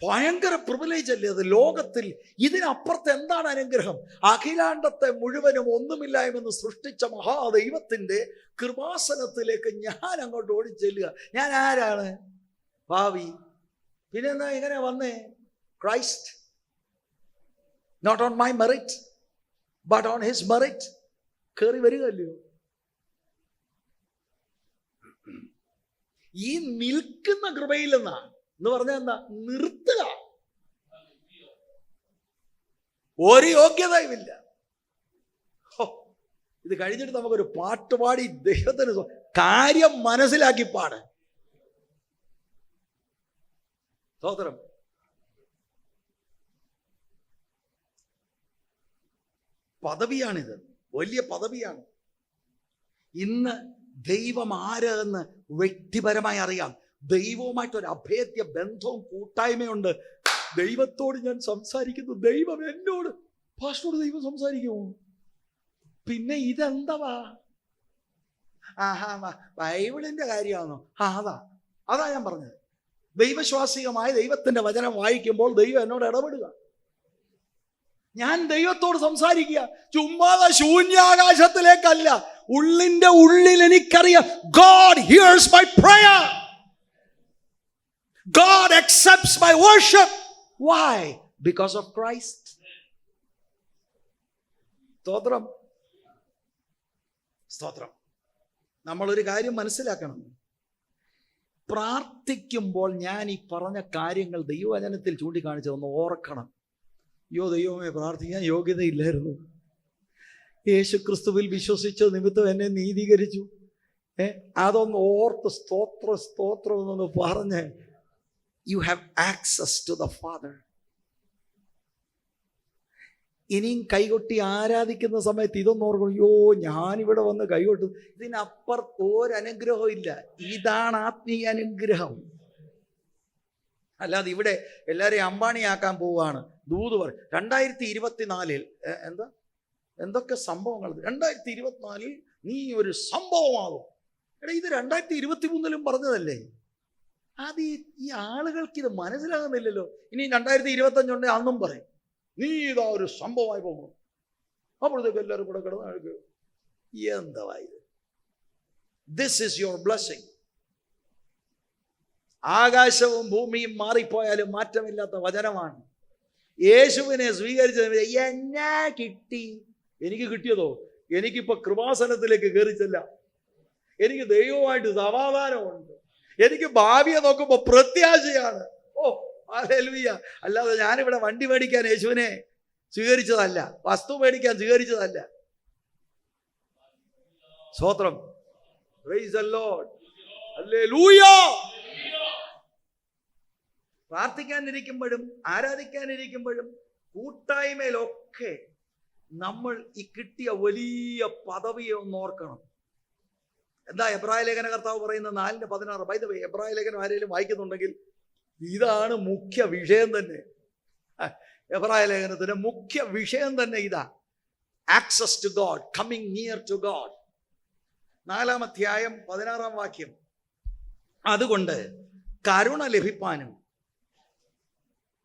Speaker 1: ഭയങ്കര പ്രിവിലേജ് അല്ലേ അത്? ലോകത്തിൽ ഇതിനപ്പുറത്ത് എന്താണ് അനുഗ്രഹം? അഖിലാണ്ടത്തെ മുഴുവനും ഒന്നുമില്ലായ്മെന്ന് സൃഷ്ടിച്ച മഹാദൈവത്തിൻ്റെ കൃപാസനത്തിലേക്ക് ഞാൻ അങ്ങോട്ട് ഓടിച്ചെല്ലുക. ഞാൻ ആരാണ്? ഭാവി. പിന്നെന്താ ഇങ്ങനെ വന്നേ? Christ. Not on my merit but on his merit. കയറി വരികയല്ലയോ? ഈ നിൽക്കുന്ന കൃപയിൽ നിന്നാണ് എന്ന് പറഞ്ഞാൽ എന്താ? നിർത്തുക. ഒരു യോഗ്യതയുമില്ല. ഇത് കഴിഞ്ഞിട്ട് നമുക്കൊരു പാട്ടുപാടി ദൈവത്തിന് കാര്യം മനസ്സിലാക്കി പാട്. സ്തോത്രം. പദവിയാണിത്, വലിയ പദവിയാണ്. ഇന്ന് ദൈവം ആരെന്ന് വ്യക്തിപരമായി അറിയാം. ദൈവവുമായിട്ടൊരു അഭേദ്യ ബന്ധവും കൂട്ടായ്മയുണ്ട്. ദൈവത്തോട് ഞാൻ സംസാരിക്കുന്നു, ദൈവം എന്നോട്. പാസ്റ്ററോട് ദൈവം സംസാരിക്കുമോ? പിന്നെ ഇതെന്തവാ? ബൈബിളിന്റെ കാര്യമാണോ? അതാ ഞാൻ പറഞ്ഞത്. ദൈവശ്വാസികമായ ദൈവത്തിന്റെ വചനം വായിക്കുമ്പോൾ ദൈവം എന്നോട് ഇടപെടുക. ഞാൻ ദൈവത്തോട് സംസാരിക്കുക. ചുമ്മാതെ ശൂന്യാകാശത്തിലേക്കല്ല, ഉള്ളിന്റെ ഉള്ളിൽ എനിക്കറിയാം. God hears my prayer. God accepts my worship. Why? Because of Christ. സ്തോത്രം, സ്തോത്രം. നമ്മളൊരു കാര്യം മനസ്സിലാക്കണം. പ്രാർത്ഥിക്കുമ്പോൾ ഞാൻ ഈ പറഞ്ഞ കാര്യങ്ങൾ ദൈവവചനത്തിൽ ചൂണ്ടിക്കാണിച്ചതൊന്ന് ഓർക്കണം. ദൈവമേ, പ്രാർത്ഥിക്കാൻ യോഗ്യതയില്ലായിരുന്നു. യേശുക്രിസ്തുവിൽ വിശ്വസിച്ച നിമിത്തം എന്നെ നീതീകരിച്ചു. അതൊന്ന് ഓർത്ത് സ്തോത്രം എന്നൊന്ന് പറഞ്ഞ് you have access to the Father. ഇനിയും കൈകൊട്ടി ആരാധിക്കുന്ന സമയത്ത് ഇതൊന്നും ഓർക്കണം. ഞാനിവിടെ വന്ന് കൈകൊട്ടു. ഇതിനപ്പുറത്ത് ഒരനുഗ്രഹവും ഇല്ല. ഇതാണ് ആത്മീയ അനുഗ്രഹം. അല്ലാതെ ഇവിടെ എല്ലാവരെയും അമ്പാണിയാക്കാൻ പോവുകയാണ്. ദൂത് പറയും 2024 എന്തൊക്കെ സംഭവങ്ങൾ. 2024 നീ ഒരു സംഭവമാകും. ഇത് 2023 പറഞ്ഞതല്ലേ? അത് ഈ ആളുകൾക്ക് ഇത് മനസ്സിലാകുന്നില്ലല്ലോ. ഇനി 2025 ഉണ്ട്, അന്നും പറയും നീ ഇതാ ഒരു സംഭവമായി പോകും. അപ്പോഴത്തേക്ക് എല്ലാവരും കൂടെ കിടന്ന് എന്താ ഇത്? This is your blessing. ആകാശവും ഭൂമിയും മാറിപ്പോയാലും മാറ്റമില്ലാത്ത വചനമാണ്. യേശുവിനെ സ്വീകരിച്ചത് എന്നാ കിട്ടി? എനിക്ക് കിട്ടിയതോ? എനിക്കിപ്പോ കൃപാസനത്തിലേക്ക് കയറിച്ചല്ല. എനിക്ക് ദൈവമായിട്ട് സമാധാനമുണ്ട്. എനിക്ക് ഭാവിയെ നോക്കുമ്പോൾ പ്രത്യാശയാണ്. ഹല്ലേലൂയ. അല്ലാതെ ഞാനിവിടെ വണ്ടി മേടിക്കാൻ യേശുവിനെ സ്വീകരിച്ചതല്ല, വസ്തു മേടിക്കാൻ സ്വീകരിച്ചതല്ല. സ്തോത്രം. Price the Lord. ഹല്ലേലൂയ. പ്രാർത്ഥിക്കാനിരിക്കുമ്പോഴും ആരാധിക്കാനിരിക്കുമ്പോഴും കൂട്ടായ്മയിലൊക്കെ നമ്മൾ ഈ കിട്ടിയ വലിയ പദവിയെ ഒന്ന് ഓർക്കണം. എന്താ എബ്രായ ലേഖന കർത്താവ് പറയുന്നത്? 4:16. ബൈ ദ വേ, എബ്രായ ലേഖനം ആരെങ്കിലും വായിക്കുന്നുണ്ടെങ്കിൽ ഇതാണ് മുഖ്യ വിഷയം തന്നെ. എബ്രായ ലേഖനത്തിന്റെ മുഖ്യ വിഷയം തന്നെ ഇതാ. Access to God, coming near to God. 4-ാം അധ്യായം 16-ാം വാക്യം. അതുകൊണ്ട് കരുണ ലഭിപ്പാനും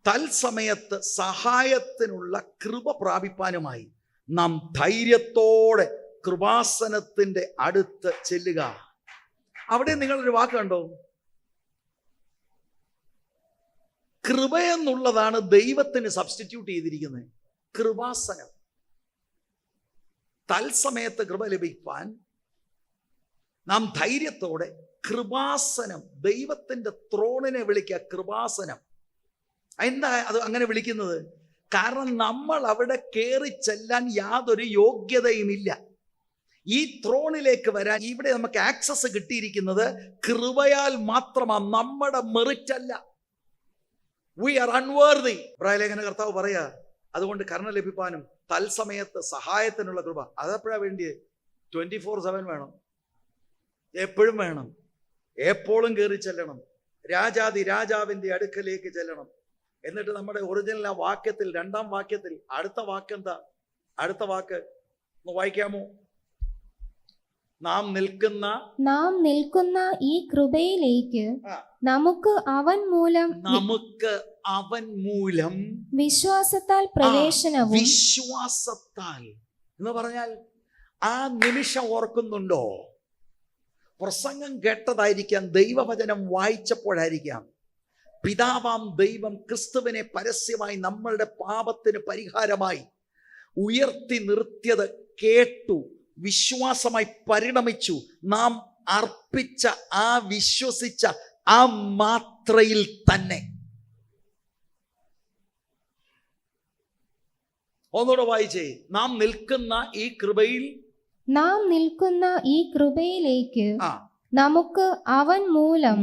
Speaker 1: തൽസമയത്ത് സഹായത്തിനുള്ള കൃപ പ്രാപിപ്പാനുമായി നാം ധൈര്യത്തോടെ കൃപാസനത്തിന്റെ അടുത്ത് ചെല്ലുക. അവിടെ നിങ്ങളൊരു വാക്ക് കണ്ടോ? കൃപയെന്നുള്ളതാണ് ദൈവത്തിന് സബ്സ്റ്റിറ്റ്യൂട്ട് ചെയ്തിരിക്കുന്നത്. കൃപാസനം. തത്സമയത്ത് കൃപ ലഭിക്കാൻ നാം ധൈര്യത്തോടെ കൃപാസനം, ദൈവത്തിന്റെ ത്രോണിനെ വിളിക്കുക കൃപാസനം. എന്താ അത് അങ്ങനെ വിളിക്കുന്നത്? കാരണം നമ്മൾ അവിടെ കയറി ചെല്ലാൻ യാതൊരു യോഗ്യതയുമില്ല. ഈ ത്രോണിലേക്ക് വരാൻ ഇവിടെ നമുക്ക് ആക്സസ് കിട്ടിയിരിക്കുന്നത് കൃപയാൽ മാത്രമാണ്, നമ്മുടെ മെറിറ്റ് അല്ല. V R അൺവർതി. ഇബ്രാഹിലേഖന കർത്താവ് പറയാ, അതുകൊണ്ട് കരുണ ലഭിക്കാനും തത്സമയത്ത് സഹായത്തിനുള്ള കൃപ അതെപ്പോഴാ വേണ്ടിയത്? 24/7 വേണം, എപ്പോഴും വേണം, എപ്പോഴും കയറി ചെല്ലണം, രാജാതി രാജാവിന്റെ അടുക്കലേക്ക് ചെല്ലണം. എന്നിട്ട് നമ്മുടെ ഒറിജിനൽ ആ വാക്യത്തിൽ, 2-ാം വാക്യത്തിൽ അടുത്ത വാക്ക് എന്താ? അടുത്ത വാക്ക് ഒന്ന് വായിക്കാമോ? നാം നിൽക്കുന്ന
Speaker 2: ഈ കൃപയിലേക്ക് നമുക്ക് അവൻ മൂലം വിശ്വാസത്താൽ പ്രവേശനവും.
Speaker 1: വിശ്വാസത്താൽ എന്ന് പറഞ്ഞാൽ ആ നിമിഷം ഓർക്കുന്നുണ്ടോ? പ്രസംഗം കേട്ടതായിരിക്കാം, ദൈവവചനം വായിച്ചപ്പോഴായിരിക്കാം. പിതാവാം ദൈവം ക്രിസ്തുവിനെ പരസ്യമായി നമ്മളുടെ പാപത്തിന് പരിഹാരമായി ഉയർത്തി നിർത്തിയത് കേട്ടു, വിശ്വാസമായി പരിണമിച്ചു. നാം അർപ്പിച്ച ആ വിശ്വസിച്ച ആ മാത്രയിൽ തന്നെ. ഒന്നുകൂടെ വായിച്ചേ. നാം നിൽക്കുന്ന ഈ കൃപയിലേക്ക് നമുക്ക് അവൻ മൂലം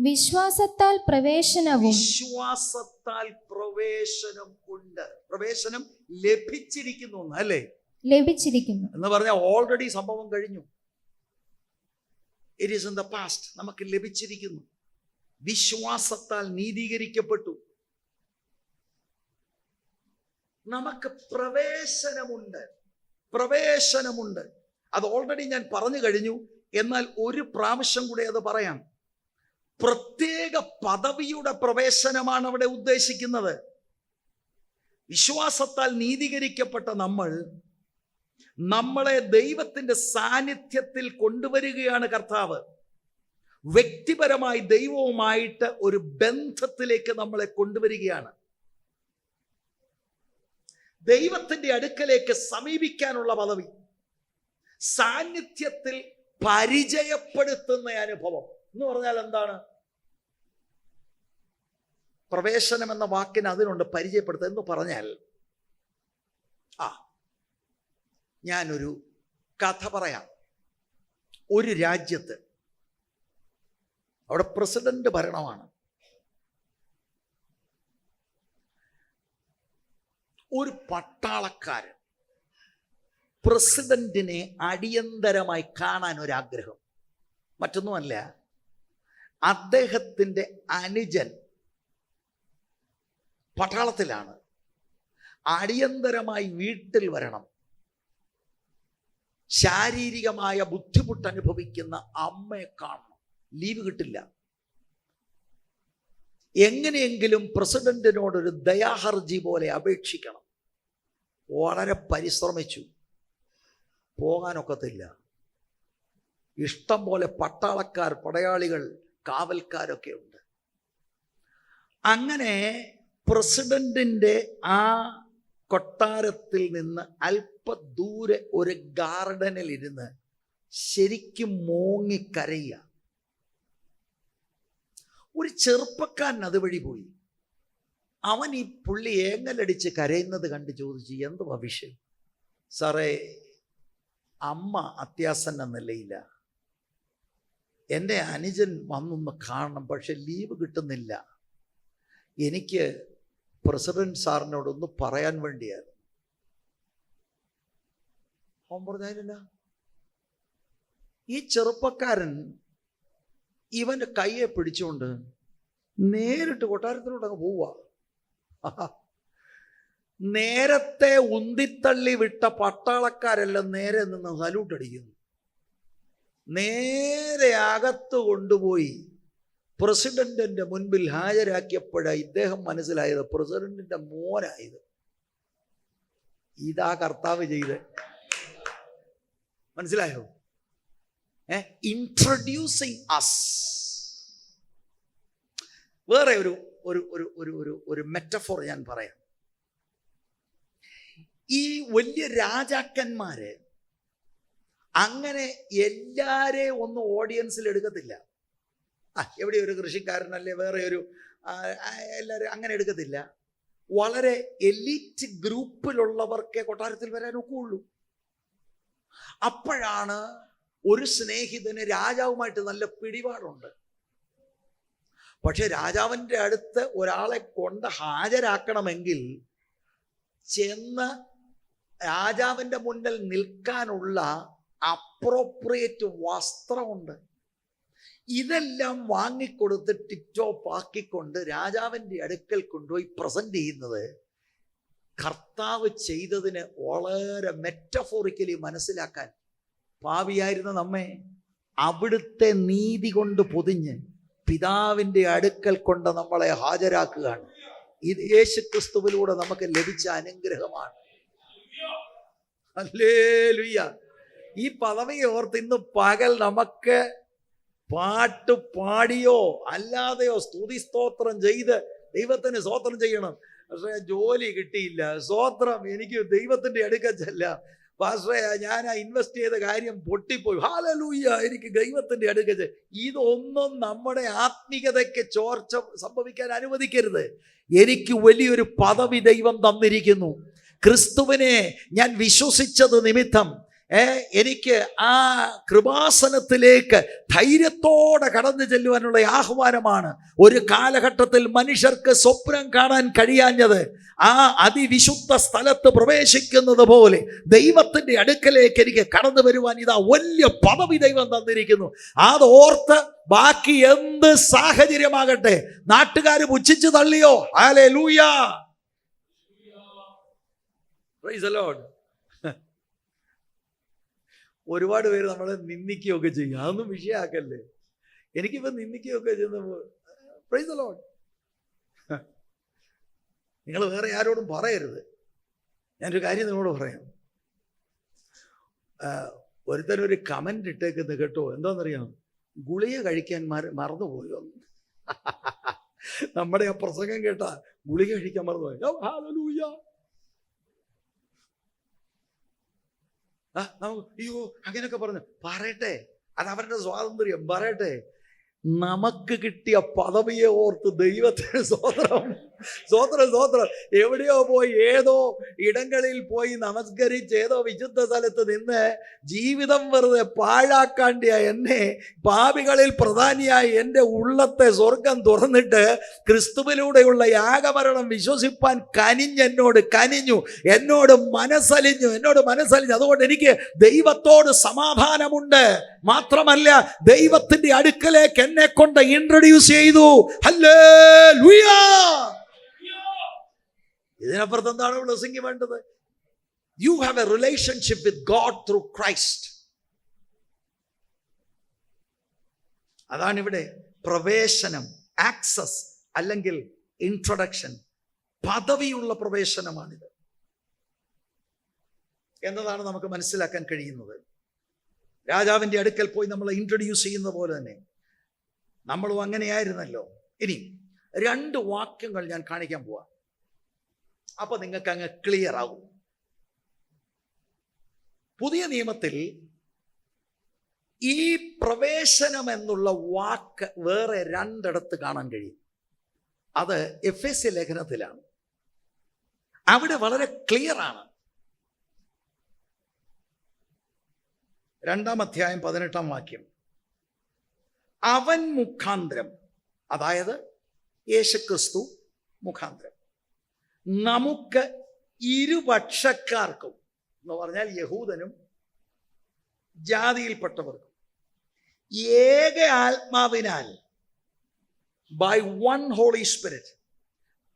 Speaker 1: വിശ്വാസത്താൽ പ്രവേശനവും. വിശ്വാസത്താൽ പ്രവേശനം ഉണ്ട്. പ്രവേശനം ലഭിച്ചിരിക്കുന്നു അല്ലേ?
Speaker 2: ലഭിച്ചിരിക്കുന്നു
Speaker 1: എന്ന് പറഞ്ഞാൽ ഓൾറെഡി സംഭവം കഴിഞ്ഞു. It is in the past. നമുക്ക് ലഭിച്ചിരിക്കുന്നു. വിശ്വാസത്താൽ നീതീകരിക്കപ്പെട്ടു. നമുക്ക് പ്രവേശനമുണ്ട്. അത് ഓൾറെഡി ഞാൻ പറഞ്ഞു കഴിഞ്ഞു. എന്നാൽ ഒരു പ്രാവശ്യം കൂടെ അത് പറയാം. പ്രത്യേക പദവിയുടെ പ്രവേശനമാണ് അവിടെ ഉദ്ദേശിക്കുന്നത്. വിശ്വാസത്താൽ നീതീകരിക്കപ്പെട്ട നമ്മളെ ദൈവത്തിന്റെ സാന്നിധ്യത്തിൽ കൊണ്ടുവരികയാണ് കർത്താവ്. വ്യക്തിപരമായി ദൈവവുമായിട്ട് ഒരു ബന്ധത്തിലേക്ക് നമ്മളെ കൊണ്ടുവരികയാണ്. ദൈവത്തിന്റെ അടുക്കലേക്ക് സമീപിക്കാനുള്ള പദവി, സാന്നിധ്യത്തിൽ പരിചയപ്പെടുത്തുന്ന അനുഭവം എന്ന് പറഞ്ഞാൽ എന്താണ്? പ്രവേശനം എന്ന വാക്കിന് അതിനുണ്ട്, പരിചയപ്പെടുത്തുക എന്ന് പറഞ്ഞാൽ. ഞാനൊരു കഥ പറയാം. ഒരു രാജ്യത്ത് അവിടെ പ്രസിഡന്റ് ഭരണമാണ്. ഒരു പട്ടാളക്കാരൻ പ്രസിഡന്റിനെ അടിയന്തരമായി കാണാൻ ഒരാഗ്രഹം. മറ്റൊന്നുമല്ല, അദ്ദേഹത്തിൻ്റെ അനുജൻ പട്ടാളത്തിലാണ്, അടിയന്തരമായി വീട്ടിൽ വരണം. ശാരീരികമായ ബുദ്ധിമുട്ട് അനുഭവിക്കുന്ന അമ്മയെ കാണണം, ലീവ് കിട്ടില്ല. എങ്ങനെയെങ്കിലും പ്രസിഡന്റിനോടൊരു ദയാഹർജി പോലെ അപേക്ഷിക്കണം. വളരെ പരിശ്രമിച്ചു, പോകാനൊക്കത്തില്ല. ഇഷ്ടം പോലെ പട്ടാളക്കാർ, പടയാളികൾ, കാവൽക്കാരൊക്കെ ഉണ്ട്. അങ്ങനെ പ്രസിഡന്റിന്റെ ആ കൊട്ടാരത്തിൽ നിന്ന് അല്പദൂരെ ഒരു ഗാർഡനിൽ ഇരുന്ന് ശരിക്കും മോങ്ങിക്കരയുക. ഒരു ചെറുപ്പക്കാരൻ അതുവഴി പോയി. അവൻ ഈ പുള്ളി ഏങ്ങലടിച്ച് കരയുന്നത് കണ്ട് ചോദിച്ചു, എന്തുവാ വിഷയം? സാറേ, അമ്മ അത്യാസന്ന നിലയില്ല, എൻ്റെ അനുജൻ വന്നൊന്ന് കാണണം, പക്ഷെ ലീവ് കിട്ടുന്നില്ല. എനിക്ക് പ്രസിഡന്റ് സാറിനോടൊന്ന് പറയാൻ വേണ്ടിയായിരുന്നു. അവൻ പറഞ്ഞില്ല. ഈ ചെറുപ്പക്കാരൻ ഇവന്റെ കയ്യെ പിടിച്ചുകൊണ്ട് നേരിട്ട് കൊട്ടാരത്തിലോട്ട് അങ്ങ് പോവുക. നേരത്തെ ഉന്തിത്തള്ളി വിട്ട പട്ടാളക്കാരെല്ലാം നേരെ നിന്ന് സല്യൂട്ട് അടിക്കുന്നു. നേരെ അകത്ത് കൊണ്ടുപോയി പ്രസിഡന്റിന്റെ മുൻപിൽ ഹാജരാക്കിയപ്പോഴാണ് ഇദ്ദേഹം മനസ്സിലായത് പ്രസിഡന്റിന്റെ മോനായത്. ഇതാ കർത്താവ് ചെയ്ത്. മനസ്സിലായോ? Introducing us. വേറെ ഒരു ഒരു ഒരു ഒരു ഒരു ഒരു മെറ്റഫോർ ഞാൻ പറയാം. ഈ വലിയ രാജാക്കന്മാര് അങ്ങനെ എല്ലാരെയും ഒന്നും ഓഡിയൻസിൽ എടുക്കത്തില്ല. എവിടെ ഒരു കൃഷിക്കാരനല്ലേ, വേറെ ഒരു എല്ലാവരും അങ്ങനെ എടുക്കത്തില്ല. വളരെ എലീറ്റ് ഗ്രൂപ്പിലുള്ളവർക്കേ കൊട്ടാരത്തിൽ വരാനൊക്കെ ഉള്ളൂ. അപ്പോഴാണ് ഒരു സ്നേഹിതന് രാജാവുമായിട്ട് നല്ല പിടിപാടുണ്ട്. പക്ഷെ രാജാവിൻ്റെ അടുത്ത് ഒരാളെ കൊണ്ട് ഹാജരാക്കണമെങ്കിൽ ചെന്ന് രാജാവിൻ്റെ മുന്നിൽ നിൽക്കാനുള്ള അപ്രോപ്രിയേറ്റ് വസ്ത്രമുണ്ട്. ഇതെല്ലാം വാങ്ങിക്കൊടുത്ത് ടിപ് ടോപ്പ് ആക്കിക്കൊണ്ട് രാജാവിൻ്റെ അടുക്കൽ കൊണ്ടുപോയി പ്രസന്റ് ചെയ്യുന്നത് കർത്താവ് ചെയ്തതിന് വളരെ മെറ്റഫോറിക്കലി മനസ്സിലാക്കാൻ പാപിയായിരുന്ന നമ്മെ അവിടുത്തെ നീതി കൊണ്ട് പൊതിഞ്ഞ് പിതാവിൻ്റെ അടുക്കൽ കൊണ്ട് നമ്മളെ ഹാജരാക്കുകയാണ്. ഇത് യേശുക്രിസ്തുവിലൂടെ നമുക്ക് ലഭിച്ച അനുഗ്രഹമാണ്. ഹല്ലേലൂയ. ഈ പദവിയെ ഓർത്ത് ഇന്ന് പകൽ നമുക്ക് പാട്ട് പാടിയോ അല്ലാതെയോ സ്തുതി സ്തോത്രം ചെയ്ത് ദൈവത്തിന് സ്തോത്രം ചെയ്യണം. പക്ഷേ ജോലി കിട്ടിയില്ല, സ്തോത്രം, എനിക്ക് ദൈവത്തിൻ്റെ അടുക്കൽ ചെല്ലാം. പക്ഷേ ഞാൻ ഇൻവെസ്റ്റ് ചെയ്ത കാര്യം പൊട്ടിപ്പോയി, ഹല്ലേലൂയ, എനിക്ക് ദൈവത്തിൻ്റെ അടുക്കൽ. ഇതൊന്നും നമ്മുടെ ആത്മീയതയ്ക്ക് ചോർച്ച സംഭവിക്കാൻ അനുവദിക്കരുത്. എനിക്ക് വലിയൊരു പദവി ദൈവം തന്നിരിക്കുന്നു. ക്രിസ്തുവിനെ ഞാൻ വിശ്വസിച്ചത് നിമിത്തം എനിക്ക് ആ കൃപാസനത്തിലേക്ക് ധൈര്യത്തോടെ കടന്നു ചെല്ലുവാനുള്ള ആഹ്വാനമാണ്. ഒരു കാലഘട്ടത്തിൽ മനുഷ്യർക്ക് സ്വപ്നം കാണാൻ കഴിയാഞ്ഞത് ആ അതിവിശുദ്ധ സ്ഥലത്ത് പ്രവേശിക്കുന്നത് പോലെ ദൈവത്തിൻ്റെ അടുക്കലേക്ക് എനിക്ക് കടന്നു വരുവാൻ ഇതാ വലിയ പദവി ദൈവം തന്നിരിക്കുന്നു. അതോർത്ത് ബാക്കി എന്ത് സാഹചര്യമാകട്ടെ, നാട്ടുകാർ പുച്ഛിച്ചു തള്ളിയോ, ഹല്ലേലൂയ, പ്രൈസ് ദി ലോർഡ്. ഒരുപാട് പേര് നമ്മളെ നിന്ദിക്കുകയൊക്കെ ചെയ്യും. അതൊന്നും വിഷയമാക്കല്ലേ. എനിക്കിപ്പോൾ നിന്ദിക്കുകയൊക്കെ ചെയ്യുന്ന പ്രൈസ് ദി ലോർഡ്. നിങ്ങൾ വേറെ ആരോടും പറയരുത്. ഞാനൊരു കാര്യം നിങ്ങളോട് പറയാം. ഒരുത്തനൊരു കമൻ്റ് ഇട്ടേക്കുന്നത് കേട്ടോ, എന്താണെന്നറിയാം, ഗുളിക കഴിക്കാൻ മറന്നുപോയോ. നമ്മുടെ ആ പ്രസംഗം കേട്ടാ ഗുളിക കഴിക്കാൻ മറന്നുപോയോ. ഹല്ലേലൂയ. അയ്യോ അങ്ങനെയൊക്കെ പറഞ്ഞു പറയട്ടെ, അത് അവരുടെ സ്വാതന്ത്ര്യം, പറയട്ടെ. നമുക്ക് കിട്ടിയ പദവിയെ ഓർത്ത് ദൈവത്തിന് സ്തോത്രം, സ്തോത്രം, സ്തോത്രം. എവിടെയോ പോയി ഏതോ ഇടങ്ങളിൽ പോയി നമസ്കരിച്ച് ഏതോ വിശുദ്ധ സ്ഥലത്ത് നിന്ന് ജീവിതം വെറുതെ പാഴാക്കാണ്ടിയ എന്നെ, പാപികളിൽ പ്രധാനിയായ എൻ്റെ ഉള്ളത്തെ സ്വർഗം തുറന്നിട്ട് ക്രിസ്തുവിലൂടെയുള്ള യാഗമരണം വിശ്വസിപ്പാൻ കനിഞ്ഞു, എന്നോട് മനസ്സലിഞ്ഞു. അതുകൊണ്ട് എനിക്ക് ദൈവത്തോട് സമാധാനമുണ്ട്. മാത്രമല്ല ദൈവത്തിൻ്റെ അടുക്കലേക്ക് എന്നെ കൊണ്ട് ഇൻട്രൊഡ്യൂസ് ചെയ്തു. ഹല്ലേലൂയ. ഇതിനപ്പുറത്ത് എന്താണ് ബ്ലെസ്സിംഗ് വേണ്ടത്? You have A relationship with God through Christ. അതാണ് ഇവിടെ പ്രവേശനം, ആക്സസ് അല്ലെങ്കിൽ ഇൻട്രൊഡക്ഷൻ. പദവിയുള്ള പ്രവേശനമാണിത് എന്നതാണ് നമുക്ക് മനസ്സിലാക്കാൻ കഴിയുന്നത്. രാജാവിൻ്റെ അടുക്കൽ പോയി നമ്മളെ ഇൻട്രൊഡ്യൂസ് ചെയ്യുന്ന പോലെ തന്നെ നമ്മളും അങ്ങനെയായിരുന്നല്ലോ. ഇനി 2 വാക്യങ്ങൾ ഞാൻ കാണിക്കാൻ പോവാം. അപ്പൊ നിങ്ങൾക്ക് അങ്ങ് ക്ലിയർ ആകും. പുതിയ നിയമത്തിൽ ഈ പ്രവേശനം എന്നുള്ള വാക്ക് വേറെ 2 കാണാൻ കഴിയും. അത് എഫേസ്യ ലേഖനത്തിലാണ്. അവിടെ വളരെ ക്ലിയർ ആണ്. 2-ാം അധ്യായം 18-ാം വാക്യം. അവൻ മുഖാന്തരം, അതായത് യേശുക്രിസ്തു മുഖാന്തരം, നമുക്ക് ഇരുപക്ഷക്കാർക്കും എന്ന് പറഞ്ഞാൽ യഹൂദനും ജാതിയിൽപ്പെട്ടവർക്കും ഏക ആത്മാവിനാൽ ബൈ വൺ ഹോളി സ്പിരിറ്റ്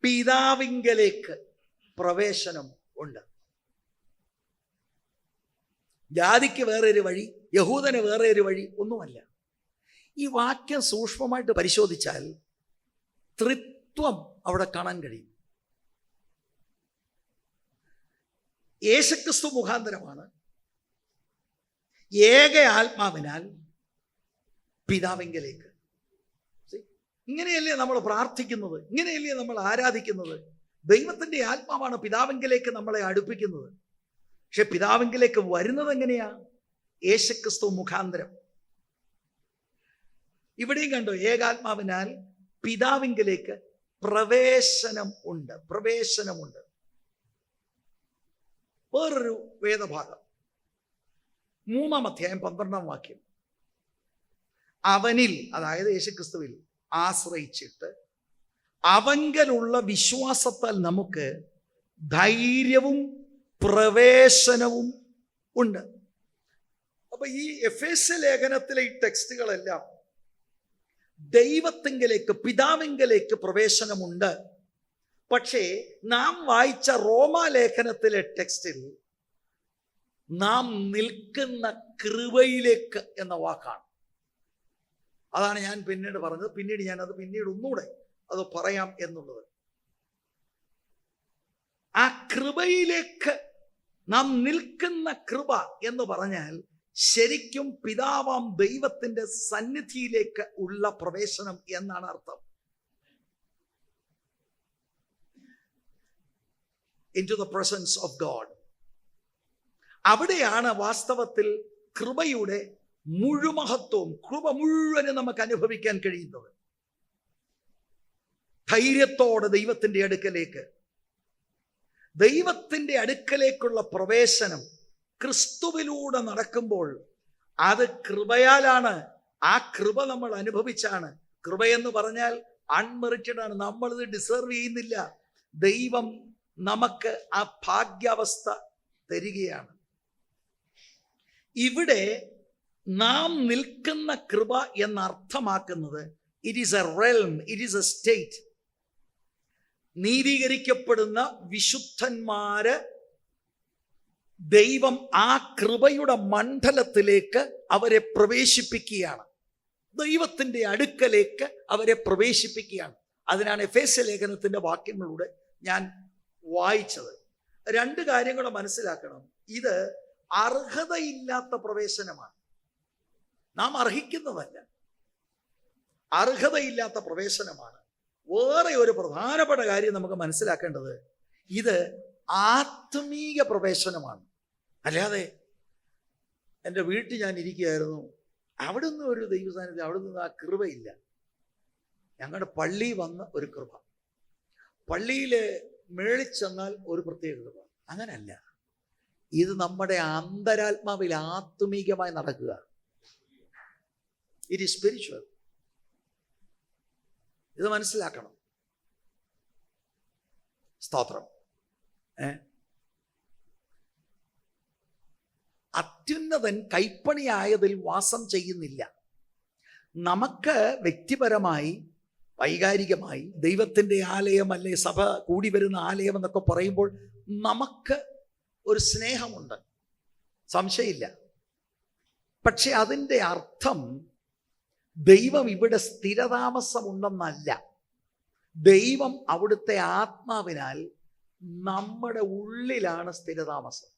Speaker 1: പിതാവിങ്കലേക്ക് പ്രവേശനം ഉണ്ട്. ജാതിക്ക് വേറൊരു വഴി, യഹൂദന് വേറെ ഒരു വഴി ഒന്നുമല്ല. ഈ വാക്യം സൂക്ഷ്മമായിട്ട് പരിശോധിച്ചാൽ ത്രിത്വം അവിടെ കാണാൻ കഴിയും. യേശുക്രിസ്തു മുഖാന്തരമാണ് ഏക ആത്മാവിനാൽ പിതാവിങ്കലേക്ക്. ഇങ്ങനെയല്ലേ നമ്മൾ പ്രാർത്ഥിക്കുന്നത്, ഇങ്ങനെയല്ലേ നമ്മൾ ആരാധിക്കുന്നത്. ദൈവത്തിൻ്റെ ആത്മാവാണ് പിതാവിങ്കലേക്ക് നമ്മളെ അടുപ്പിക്കുന്നത്. പക്ഷെ പിതാവിങ്കലേക്ക് വരുന്നത് എങ്ങനെയാ? യേശുക്രിസ്തു മുഖാന്തരം. ഇവിടെയും കണ്ടോ, ഏകാത്മാവിനാൽ പിതാവിങ്കലേക്ക് പ്രവേശനമുണ്ട്. വേറൊരു വേദഭാഗം 3-ാം അധ്യായം 12-ാം വാക്യം. അവനിൽ, അതായത് യേശുക്രിസ്തുവിൽ ആശ്രയിച്ചിട്ട് അവങ്കലുള്ള വിശ്വാസത്താൽ നമുക്ക് ധൈര്യവും പ്രവേശനവും ഉണ്ട്. അപ്പൊ ഈ എഫേസ്യ ലേഖനത്തിലെ ഈ ടെക്സ്റ്റുകളെല്ലാം ദൈവത്തിങ്കലേക്ക്, പിതാവിങ്കലേക്ക് പ്രവേശനമുണ്ട്. പക്ഷേ നാം വായിച്ച റോമാലേഖനത്തിലെ ടെക്സ്റ്റിൽ നാം നിൽക്കുന്ന കൃപയിലേക്ക് എന്ന വാക്കാണ്. അതാണ് ഞാൻ പിന്നീട് പറഞ്ഞത്. പിന്നീട് ഒന്നുകൂടെ അത് പറയാം എന്നുള്ളത്. ആ കൃപയിലേക്ക് നാം നിൽക്കുന്ന കൃപ എന്ന് പറഞ്ഞാൽ ശരിക്കും പിതാവാം ദൈവത്തിന്റെ സന്നിധിയിലേക്ക് ഉള്ള പ്രവേശനം എന്നാണ് അർത്ഥം. Into the presence of God. അവിടെയാണ് വാസ്തവത്തിൽ കൃപയുടെ മുഴുമഹത്വവും, കൃപ മുഴുവനും നമുക്ക് അനുഭവിക്കാൻ കഴിയുന്നത്. ധൈര്യത്തോടെ ദൈവത്തിന്റെ അടുക്കലേക്കുള്ള പ്രവേശനം ക്രിസ്തുവിലൂടെ നടക്കുമ്പോൾ അത് കൃപയാലാണ്. ആ കൃപ നമ്മൾ അനുഭവിച്ചാണ്. കൃപയെന്ന് പറഞ്ഞാൽ അൺമെറിറ്റഡ് ആണ്. നമ്മളിത് ഡിസേർവ് ചെയ്യുന്നില്ല. ദൈവം നമുക്ക് ആ ഭാഗ്യാവസ്ഥ തരികയാണ്. ഇവിടെ നാം നിൽക്കുന്ന കൃപ എന്നർത്ഥമാക്കുന്നത് it is a realm, it is a state. നീതീകരിക്കപ്പെടുന്ന വിശുദ്ധന്മാര് ദൈവം ആ കൃപയുടെ മണ്ഡലത്തിലേക്ക് അവരെ പ്രവേശിപ്പിക്കുകയാണ്. ദൈവത്തിന്റെ അടുക്കലേക്ക് അവരെ പ്രവേശിപ്പിക്കുകയാണ്. അതിനാണ് എഫേസ്യ ലേഖനത്തിന്റെ വാക്യങ്ങളിലൂടെ ഞാൻ വായിച്ചത്. 2 കാര്യങ്ങൾ മനസ്സിലാക്കണം. ഇത് അർഹതയില്ലാത്ത പ്രവേശനമാണ്. നാം അർഹിക്കുന്നതല്ല, അർഹതയില്ലാത്ത പ്രവേശനമാണ്. വേറെ ഒരു പ്രധാനപ്പെട്ട കാര്യം നമുക്ക് മനസ്സിലാക്കേണ്ടത്, ഇത് ആത്മീയ പ്രവേശനമാണ്. അല്ലാതെ എൻ്റെ വീട്ടിൽ ഞാൻ ഇരിക്കുകയായിരുന്നു, അവിടെ നിന്ന് ഒരു ദൈവസാന്നിധ്യം, അവിടെ നിന്ന് ആ കൃപയില്ല. ഞങ്ങളുടെ പള്ളി വന്ന ഒരു കൃപ, പള്ളിയിൽ മേളിൽ ചെന്നാൽ ഒരു പ്രത്യേക കൃപ, അങ്ങനല്ല. ഇത് നമ്മുടെ അന്തരാത്മാവിൽ ആത്മീകമായി നടക്കുക. It is spiritual. ഇത് മനസ്സിലാക്കണം. സ്തോത്രം. അത്യുന്നതൻ കൈപ്പണിയായതിൽ വാസം ചെയ്യുന്നില്ല. നമുക്ക് വ്യക്തിപരമായി, വൈകാരികമായി ദൈവത്തിൻ്റെ ആലയം, അല്ലെ സഭ കൂടി വരുന്ന ആലയം എന്നൊക്കെ പറയുമ്പോൾ നമുക്ക് ഒരു സ്നേഹമുണ്ട്, സംശയമില്ല. പക്ഷെ അതിൻ്റെ അർത്ഥം ദൈവം ഇവിടെ സ്ഥിരതാമസമുണ്ടെന്നല്ല. ദൈവം അവിടുത്തെ ആത്മാവിനാൽ നമ്മുടെ ഉള്ളിലാണ് സ്ഥിരതാമസം.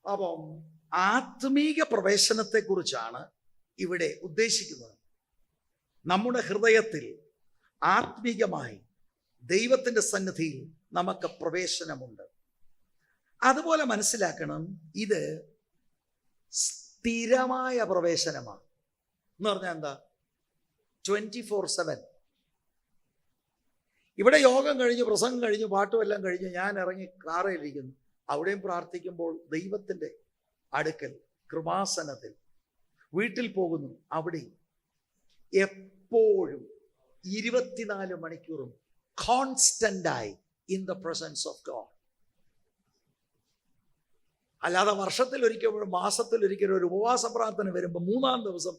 Speaker 1: അപ്പം ആത്മീക പ്രവേശനത്തെക്കുറിച്ചാണ് ഇവിടെ ഉദ്ദേശിക്കുന്നത്. നമ്മുടെ ഹൃദയത്തിൽ ആത്മീകമായി ദൈവത്തിൻ്റെ സന്നിധിയിൽ നമുക്ക് പ്രവേശനമുണ്ട്. അതുപോലെ മനസ്സിലാക്കണം, ഇത് സ്ഥിരമായ പ്രവേശനമാണ്. എന്ന് പറഞ്ഞാൽ എന്താ? 24/7. ഇവിടെ യോഗം കഴിഞ്ഞ്, പ്രസംഗം കഴിഞ്ഞ്, പാട്ടുമെല്ലാം കഴിഞ്ഞ് ഞാൻ ഇറങ്ങി കാറിലിരിക്കുന്നു. അവിടെയും പ്രാർത്ഥിക്കുമ്പോൾ ദൈവത്തിൻ്റെ അടുക്കൽ കൃപാസനത്തിൽ, വീട്ടിൽ പോകുന്നു, അവിടെയും എപ്പോഴും 24 മണിക്കൂറും കോൺസ്റ്റന്റായി in the presence of God. അല്ലാതെ വർഷത്തിലൊരിക്കലും, മാസത്തിലൊരിക്കലും ഒരു ഉപവാസ പ്രാർത്ഥന വരുമ്പോൾ 3-ാം ദിവസം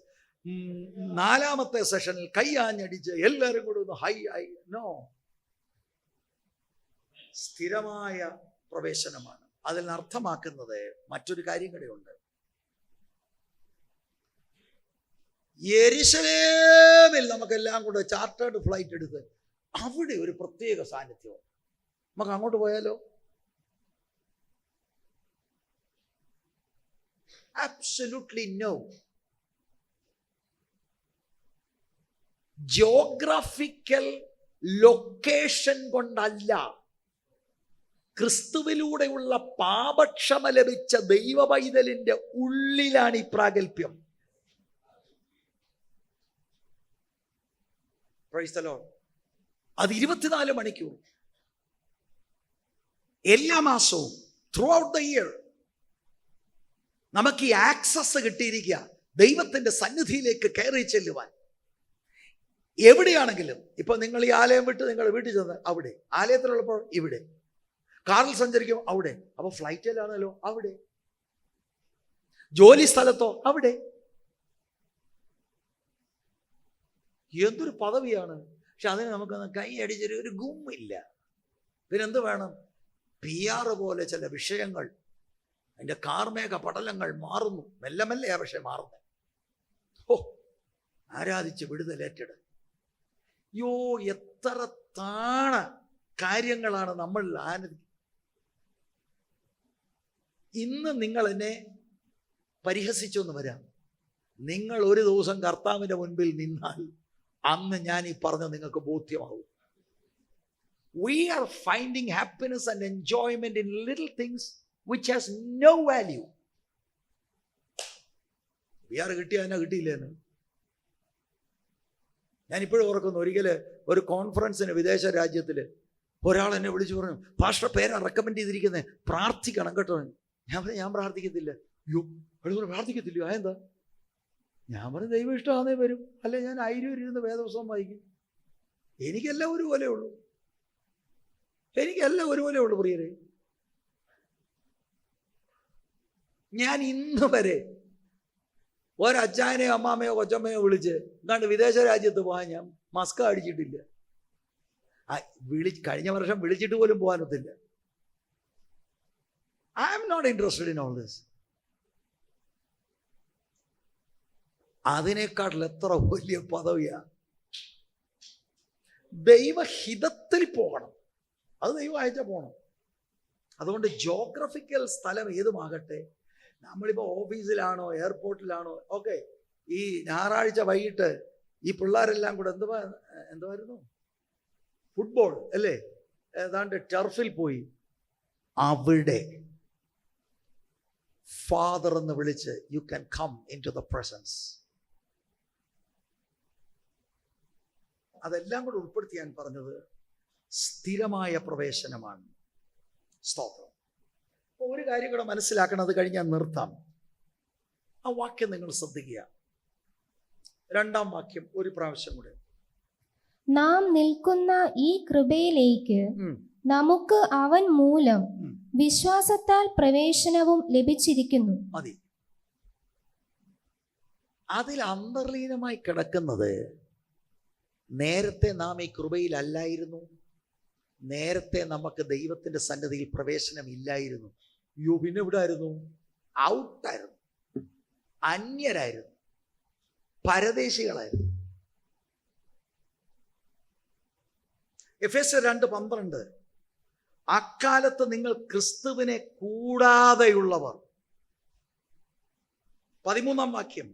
Speaker 1: 4-ാമത്തെ സെഷനിൽ കൈയാഞ്ഞടിച്ച് എല്ലാവരും കൂടെ ഒന്ന് ഹൈ ആയി. നോ, സ്ഥിരമായ പ്രവേശനമാണ്. അതിൽ അർത്ഥമാക്കുന്നത് മറ്റൊരു കാര്യം കൂടെയുണ്ട്. യെരുശലേമിൽ നമുക്കെല്ലാം കൂടെ ചാർട്ടേഡ് ഫ്ലൈറ്റ് എടുത്ത് അവിടെ ഒരു പ്രത്യേക സാന്നിധ്യമുണ്ട്. നമുക്ക് അങ്ങോട്ട് പോയാലോ? Absolutely no. ജോഗ്രഫിക്കൽ ലൊക്കേഷൻ കൊണ്ടല്ല, ക്രിസ്തുവിലൂടെയുള്ള പാപക്ഷമ ലഭിച്ച ദൈവ പൈതലിന്റെ ഉള്ളിലാണ് ഈ പ്രാഗൽഭ്യം. Praise the Lord. അത് 24 മണിക്കൂർ എല്ലാ മാസവും ത്രൂ ഔട്ട് ദ ഇയർ നമുക്ക് ഈ ആക്സസ് കിട്ടിയിരിക്കുക ദൈവത്തിന്റെ സന്നിധിയിലേക്ക് കയറി ചെല്ലുവാൻ. എവിടെയാണെങ്കിലും ഇപ്പൊ നിങ്ങൾ ഈ ആലയം വിട്ട് നിങ്ങൾ വീട്ടിൽ ചെന്ന് അവിടെ, ആലയത്തിലുള്ളപ്പോൾ ഇവിടെ, കാറിൽ സഞ്ചരിക്കും അവിടെ, അപ്പൊ ഫ്ലൈറ്റിലാണല്ലോ അവിടെ, ജോലി സ്ഥലത്തോ അവിടെ. എന്തൊരു പദവിയാണ്! പക്ഷെ അതിന് നമുക്കൊന്ന് കൈ അടിച്ചൊരു ഒരു ഗുമ്മില്ല. പിന്നെന്ത് വേണം? PR പോലെ ചില വിഷയങ്ങൾ, അതിൻ്റെ കാർമേഘ പടലങ്ങൾ മാറുന്നു, മെല്ലെ മെല്ലെയാ പക്ഷെ മാറുന്നത്. ഓ, ആരാധിച്ച് വിടുതലേറ്റെട്. യോ, എത്ര താണ കാര്യങ്ങളാണ് നമ്മൾ ആനന്ദിക്കുന്നത്. ഇന്ന് നിങ്ങൾ എന്നെ പരിഹസിച്ചൊന്ന് വരാം, നിങ്ങൾ ഒരു ദിവസം കർത്താവിൻ്റെ മുൻപിൽ നിന്നാൽ അന്ന് ഞാൻ ഈ പറഞ്ഞ നിങ്ങൾക്ക് ബോധ്യമാവും. We are finding happiness and enjoyment in little things which has no value. PR കിട്ടിയ അതിനെ കിട്ടിയില്ലേന്ന് ഞാനിപ്പോഴും ഓർക്കുന്നു. ഒരിക്കൽ ഒരു കോൺഫറൻസിന് വിദേശ രാജ്യത്തിൽ ഒരാൾ എന്നെ വിളിച്ചു പറഞ്ഞു, പാസ്റ്റർ പേരാ റെക്കമെൻഡ് ചെയ്തിരിക്കുന്നത്, പ്രാർത്ഥിക്കണം കേട്ടോ. ഞാൻ പ്രാർത്ഥിക്കത്തില്ല. അയ്യോ, അതുപോലെ പ്രാർത്ഥിക്കത്തില്ല, അതെന്താ? ഞാൻ പറഞ്ഞു, ദൈവം ഇഷ്ടമാണേ വരും, അല്ലെ ഞാൻ 1000 ഇരുന്ന് വേദപുസ്തകം വായിക്കും. എനിക്കെല്ലാം ഒരുപോലെ ഉള്ളൂ, എനിക്കെല്ലാം ഒരുപോലെ ഉള്ളൂ പ്രിയരെ. ഞാൻ ഇന്ന് വരെ ഒരച്ചാനെയോ അമ്മാമയോ കൊച്ചമ്മയോ വിളിച്ച് കണ്ട് വിദേശ രാജ്യത്ത് പോകാൻ ഞാൻ മസ്ക അടിച്ചിട്ടില്ല. കഴിഞ്ഞ വർഷം വിളിച്ചിട്ട് പോലും പോകാനൊത്തില്ല. I am not interested in all this. അതിനേക്കാട്ടിൽ എത്ര വലിയ പദവിയാ! ദൈവഹിതത്തിൽ പോകണം, അത് ദൈവം അയച്ചാൽ പോകണം. അതുകൊണ്ട് ജോഗ്രഫിക്കൽ സ്ഥലം ഏതുമാകട്ടെ, നമ്മളിപ്പോൾ ഓഫീസിലാണോ എയർപോർട്ടിലാണോ ഒക്കെ, ഈ ഞായറാഴ്ച വൈകിട്ട് ഈ പിള്ളേരെല്ലാം കൂടെ എന്തുവായിരുന്നു ഫുട്ബോൾ അല്ലേ, ഏതാണ്ട് ടർഫിൽ പോയി, അവിടെ ഫാദർ എന്ന് വിളിച്ച് you can come into the presence. അതെല്ലാം കൂടെ ഉൾപ്പെടുത്തി ഞാൻ പറഞ്ഞത് സ്ഥിരമായ പ്രവേശനമാണ്. സ്തോത്രം. അപ്പോൾ ഒരു കാര്യം കൂടെ മനസ്സിലാക്കണം, അത് കഴിഞ്ഞാൽ നിർത്താം. ആ വാക്യം നിങ്ങൾ ശ്രദ്ധിക്കുക, 2-ാം വാക്യം ഒരു പ്രാവശ്യം കൂടെ.
Speaker 2: നാം നിൽക്കുന്ന ഈ കൃപയിലേക്ക് നമുക്ക് അവൻ മൂലം വിശ്വാസത്താൽ പ്രവേശനവും ലഭിച്ചിരിക്കുന്നു.
Speaker 1: മതി. അതിൽ അന്തർലീനമായി കിടക്കുന്നത്, നേരത്തെ നാം ഈ കൃപയിലല്ലായിരുന്നു, നേരത്തെ നമുക്ക് ദൈവത്തിന്റെ സന്നിധിയിൽ പ്രവേശനം ഇല്ലായിരുന്നു. യോ, പിന്നെ ഇവിടെ ആയിരുന്നു, ഔട്ടായിരുന്നു, അന്യരായിരുന്നു, പരദേശികളായിരുന്നു. എഫേസ്യർ 2:12, അക്കാലത്ത് നിങ്ങൾ ക്രിസ്തുവിനെ കൂടാതെയുള്ളവർ. 13-ാം വാക്യം,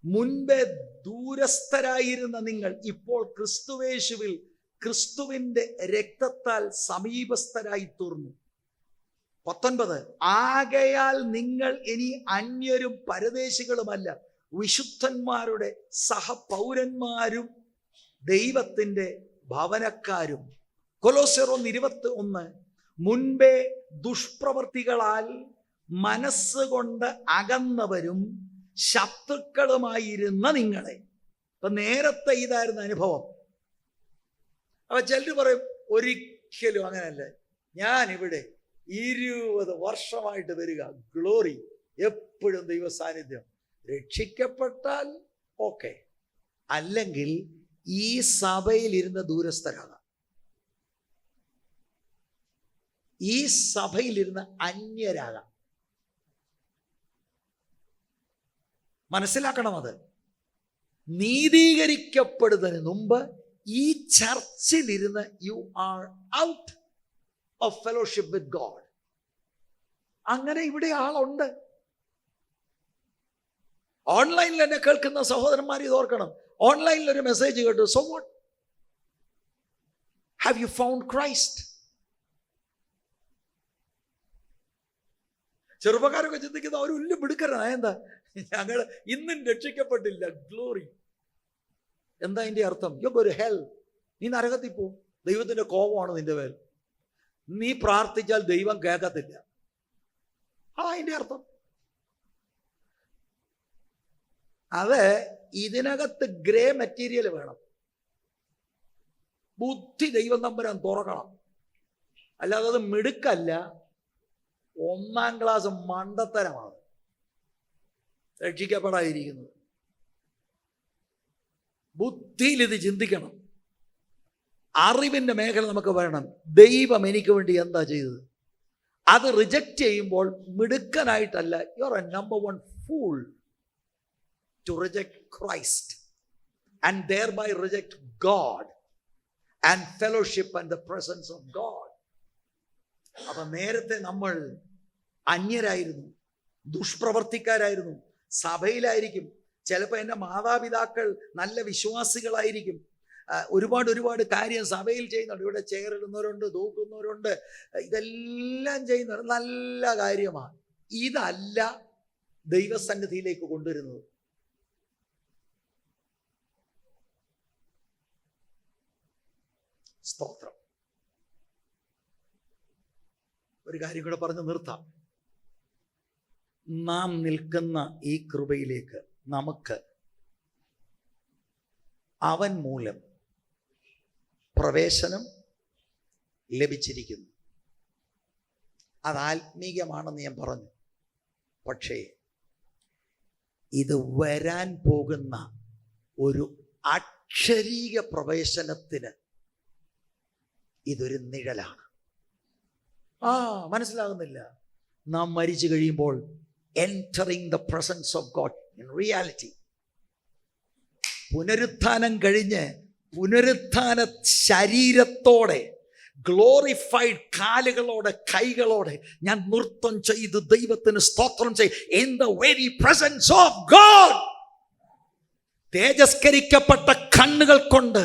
Speaker 1: മുൻപേ ദൂരസ്ഥരായിരുന്ന നിങ്ങൾ ഇപ്പോൾ ക്രിസ്തുവേശുവിൽ ക്രിസ്തുവിന്റെ രക്തത്താൽ സമീപസ്ഥരായി തീർന്നു. 19, ആകയാൽ നിങ്ങൾ ഇനി അന്യരും പരദേശികളുമല്ല, വിശുദ്ധന്മാരുടെ സഹപൗരന്മാരും ദൈവത്തിന്റെ ഭവനക്കാരും. കൊലോസ്യർ 1:21, മുൻപേ ദുഷ്പ്രവൃത്തികളാൽ മനസ്സുകൊണ്ട് അകന്നവരും ശത്രുക്കളുമായിരുന്ന നിങ്ങളെ. ഇപ്പൊ നേരത്തെ ഇതായിരുന്നു അനുഭവം. അപ്പൊ ചിലർ പറയും, ഒരിക്കലും അങ്ങനല്ല, ഞാനിവിടെ 20 വർഷമായിട്ട് വരിക, ഗ്ലോറി, എപ്പോഴും ദൈവ സാന്നിധ്യം. രക്ഷിക്കപ്പെട്ടാൽ ഓക്കെ, അല്ലെങ്കിൽ ഈ സഭയിലിരുന്ന് ദൂരസ്ഥരാകാം, ഈ സഭയിലിരുന്ന് അന്യരാകാം. മനസ്സിലാക്കണം, അത് നീതീകരിക്കപ്പെടുന്നതിന് മുമ്പ് ഈ ചർച്ചിലിരുന്ന് you are out. Of fellowship with God. അങ്ങനെ ഇവിടെ ആളുണ്ട്. ഓൺലൈനിൽ എന്നെ കേൾക്കുന്ന സഹോദരന്മാർ ഇത് ഓർക്കണം. ഓൺലൈനിൽ ഒരു മെസ്സേജ് കേട്ടു. So what? Have you found Christ? ചെറുപ്പക്കാരൊക്കെ ചിന്തിക്കുന്ന ഒരു ഉല്ല് മിടുക്കരാണ്. എന്താ ഞങ്ങൾ ഇന്നും രക്ഷിക്കപ്പെട്ടില്ല? ഗ്ലോറി. എന്താ അതിന്റെ അർത്ഥം? You go to hell. നീ നരകത്തിൽ പോവും. ദൈവത്തിന്റെ കോപമാണ് നിന്റെ മേൽ. നീ പ്രാർത്ഥിച്ചാൽ ദൈവം കേൾക്കത്തില്ല. അതിന്റെ അർത്ഥം. അത് ഇതിനകത്ത് ഗ്രേ മെറ്റീരിയൽ വേണം. ബുദ്ധി ദൈവം തമ്പുരാൻ തുറക്കണം. അല്ലാതെ അത് മിടുക്കല്ല, 1ാം ക്ലാസ് മണ്ടത്തരമാണ് രക്ഷിക്കപ്പെടാതിരിക്കുന്നത്. ബുദ്ധിയിൽ ഇത് ചിന്തിക്കണം. അറിവിന്റെ മേഖല നമുക്ക് വേണം. ദൈവം എനിക്ക് വേണ്ടി എന്താ ചെയ്തത്? അത് റിജക്റ്റ് ചെയ്യുമ്പോൾ മിടുക്കനായിട്ടല്ല, you are a number 1 fool to reject Christ and thereby reject God and fellowship and the presence of God. അപ്പൊ നേരത്തെ നമ്മൾ അന്യരായിരുന്നു, ദുഷ്പ്രവർത്തിക്കാരായിരുന്നു. സഭയിലായിരിക്കും, ചിലപ്പോൾ എൻ്റെ മാതാപിതാക്കൾ നല്ല വിശ്വാസികളായിരിക്കും, ഒരുപാട് കാര്യം സഭയിൽ ചെയ്യുന്നുണ്ട്. ഇവിടെ ചെയറിടുന്നവരുണ്ട്, തൂക്കുന്നവരുണ്ട്, ഇതെല്ലാം ചെയ്യുന്നവർ നല്ല കാര്യമാണ്. ഇതല്ല ദൈവസന്നിധിയിലേക്ക് കൊണ്ടുവരുന്നത്. സ്തോത്രം. ഒരു കാര്യം കൂടെ പറഞ്ഞ് നിർത്താം. നാം നിൽക്കുന്ന ഈ കൃപയിലേക്ക് നമുക്ക് അവൻ മൂലം പ്രവേശനം ലഭിച്ചിരിക്കുന്നു. അത് ആത്മീയമാണെന്ന് ഞാൻ പറഞ്ഞു. പക്ഷേ ഇത് വരാൻ പോകുന്ന ഒരു അക്ഷരീക പ്രവേശനത്തിന് ഇതൊരു നിഴലാണ്. മനസ്സിലാകുന്നില്ല? നാം മരിച്ചു കഴിയുമ്പോൾ entering the presence of God in reality. പുനരുത്ഥാനം കഴിഞ്ഞ് പുനരുത്ഥാന ശരീരത്തോടെ, ഗ്ലോറിഫൈഡ് കാലുകളോടെ, കൈകളോടെ ഞാൻ നൃത്തം ചെയ്ത് ദൈവത്തിന് സ്തോത്രം ചെയ്യും in the very presence of God. തേജസ്കരിക്കപ്പെട്ട കണ്ണുകൾ കൊണ്ട്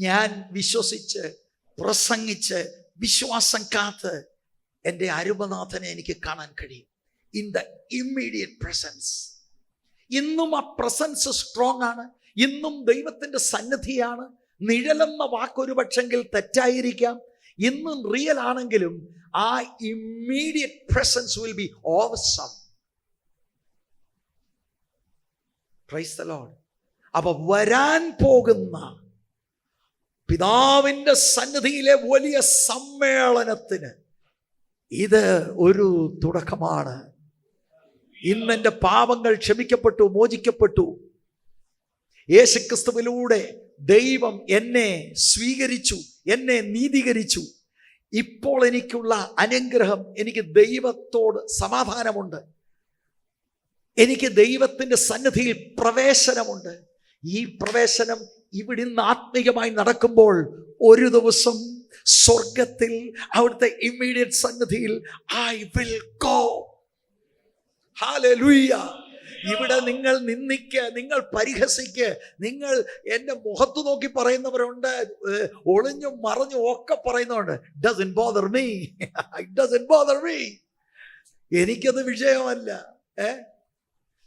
Speaker 1: ഞാൻ വിശ്വസിച്ച് പ്രസംഗിച്ച് വിശ്വാസം കാത്ത് എൻ്റെ അരുമനാഥനെ എനിക്ക് കാണാൻ കഴിയും ഇൻ ദ ഇമ്മീഡിയറ്റ് പ്രസൻസ്. ഇന്നും ആ പ്രസൻസ് സ്ട്രോങ് ആണ്. ഇന്നും ദൈവത്തിൻ്റെ സന്നിധിയാണ്. നിഴലെന്ന വാക്കൊരു പക്ഷെങ്കിൽ തെറ്റായിരിക്കാം, ഇന്നും റിയൽ ആണെങ്കിലും ആ immediate presence will be awesome. Praise the Lord. അപ്പൊ വരാൻ പോകുന്ന പിതാവിൻ്റെ സന്നിധിയിലെ വലിയ സമ്മേളനത്തിന് ഇത് ഒരു തുടക്കമാണ്. ഇന്ന് എൻ്റെ പാപങ്ങൾ ക്ഷമിക്കപ്പെട്ടു, മോചിക്കപ്പെട്ടു. യേശുക്രിസ്തുവിലൂടെ ദൈവം എന്നെ സ്വീകരിച്ചു, എന്നെ നീതീകരിച്ചു. ഇപ്പോൾ എനിക്കുള്ള അനുഗ്രഹം, എനിക്ക് ദൈവത്തോട് സമാധാനമുണ്ട്, എനിക്ക് ദൈവത്തിൻ്റെ സന്നിധിയിൽ പ്രവേശനമുണ്ട്. ഈ പ്രവേശനം ഇവിടുന്ന് ആത്മീയമായി നടക്കുമ്പോൾ ഒരു ദിവസം സ്വർഗത്തിൽ അവിടുത്തെ ഇമ്മീഡിയറ്റ് സന്നിധിയിൽ ഐ വിൽ ഗോ. ഹല്ലേലൂയ. ഇവിടെ നിങ്ങൾ നിന്ദിക്ക്, നിങ്ങൾ പരിഹസിക്ക്, നിങ്ങൾ എൻ്റെ മുഖത്ത് നോക്കി പറയുന്നവരുണ്ട്, ഒളിഞ്ഞും മറഞ്ഞും ഒക്കെ പറയുന്നവരുണ്ട്. Doesn't bother me. It doesn't bother me. എനിക്കത് വിഷയമല്ല.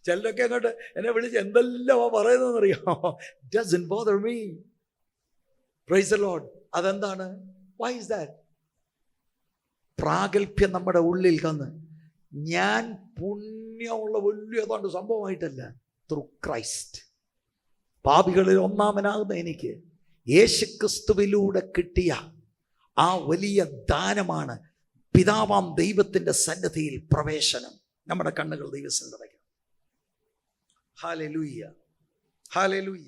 Speaker 1: ചിലരൊക്കെ അങ്ങോട്ട് എന്നെ വിളിച്ച് എന്തെല്ലാം പറയുന്നതെന്നറിയാമോ? Doesn't bother me. Praise the Lord. അതെന്താണ്? Why is that? പ്രാഗൽഭ്യം നമ്മുടെ ഉള്ളിൽ കന്ന് ഞാൻ പുണ്യമുള്ള വലിയ ഏതാണ്ട് സംഭവമായിട്ടല്ല, ത്രൂ ക്രൈസ്റ്റ്. പാപികളിൽ ഒന്നാമനാകുന്ന എനിക്ക് യേശുക്രിസ്തുവിലൂടെ കിട്ടിയ ആ വലിയ ദാനമാണ് പിതാവാം ദൈവത്തിൻ്റെ സന്നിധിയിൽ പ്രവേശനം. നമ്മുടെ കണ്ണുകൾ ദൈവസന്നിധിയിൽ. Hallelujah, hallelujah.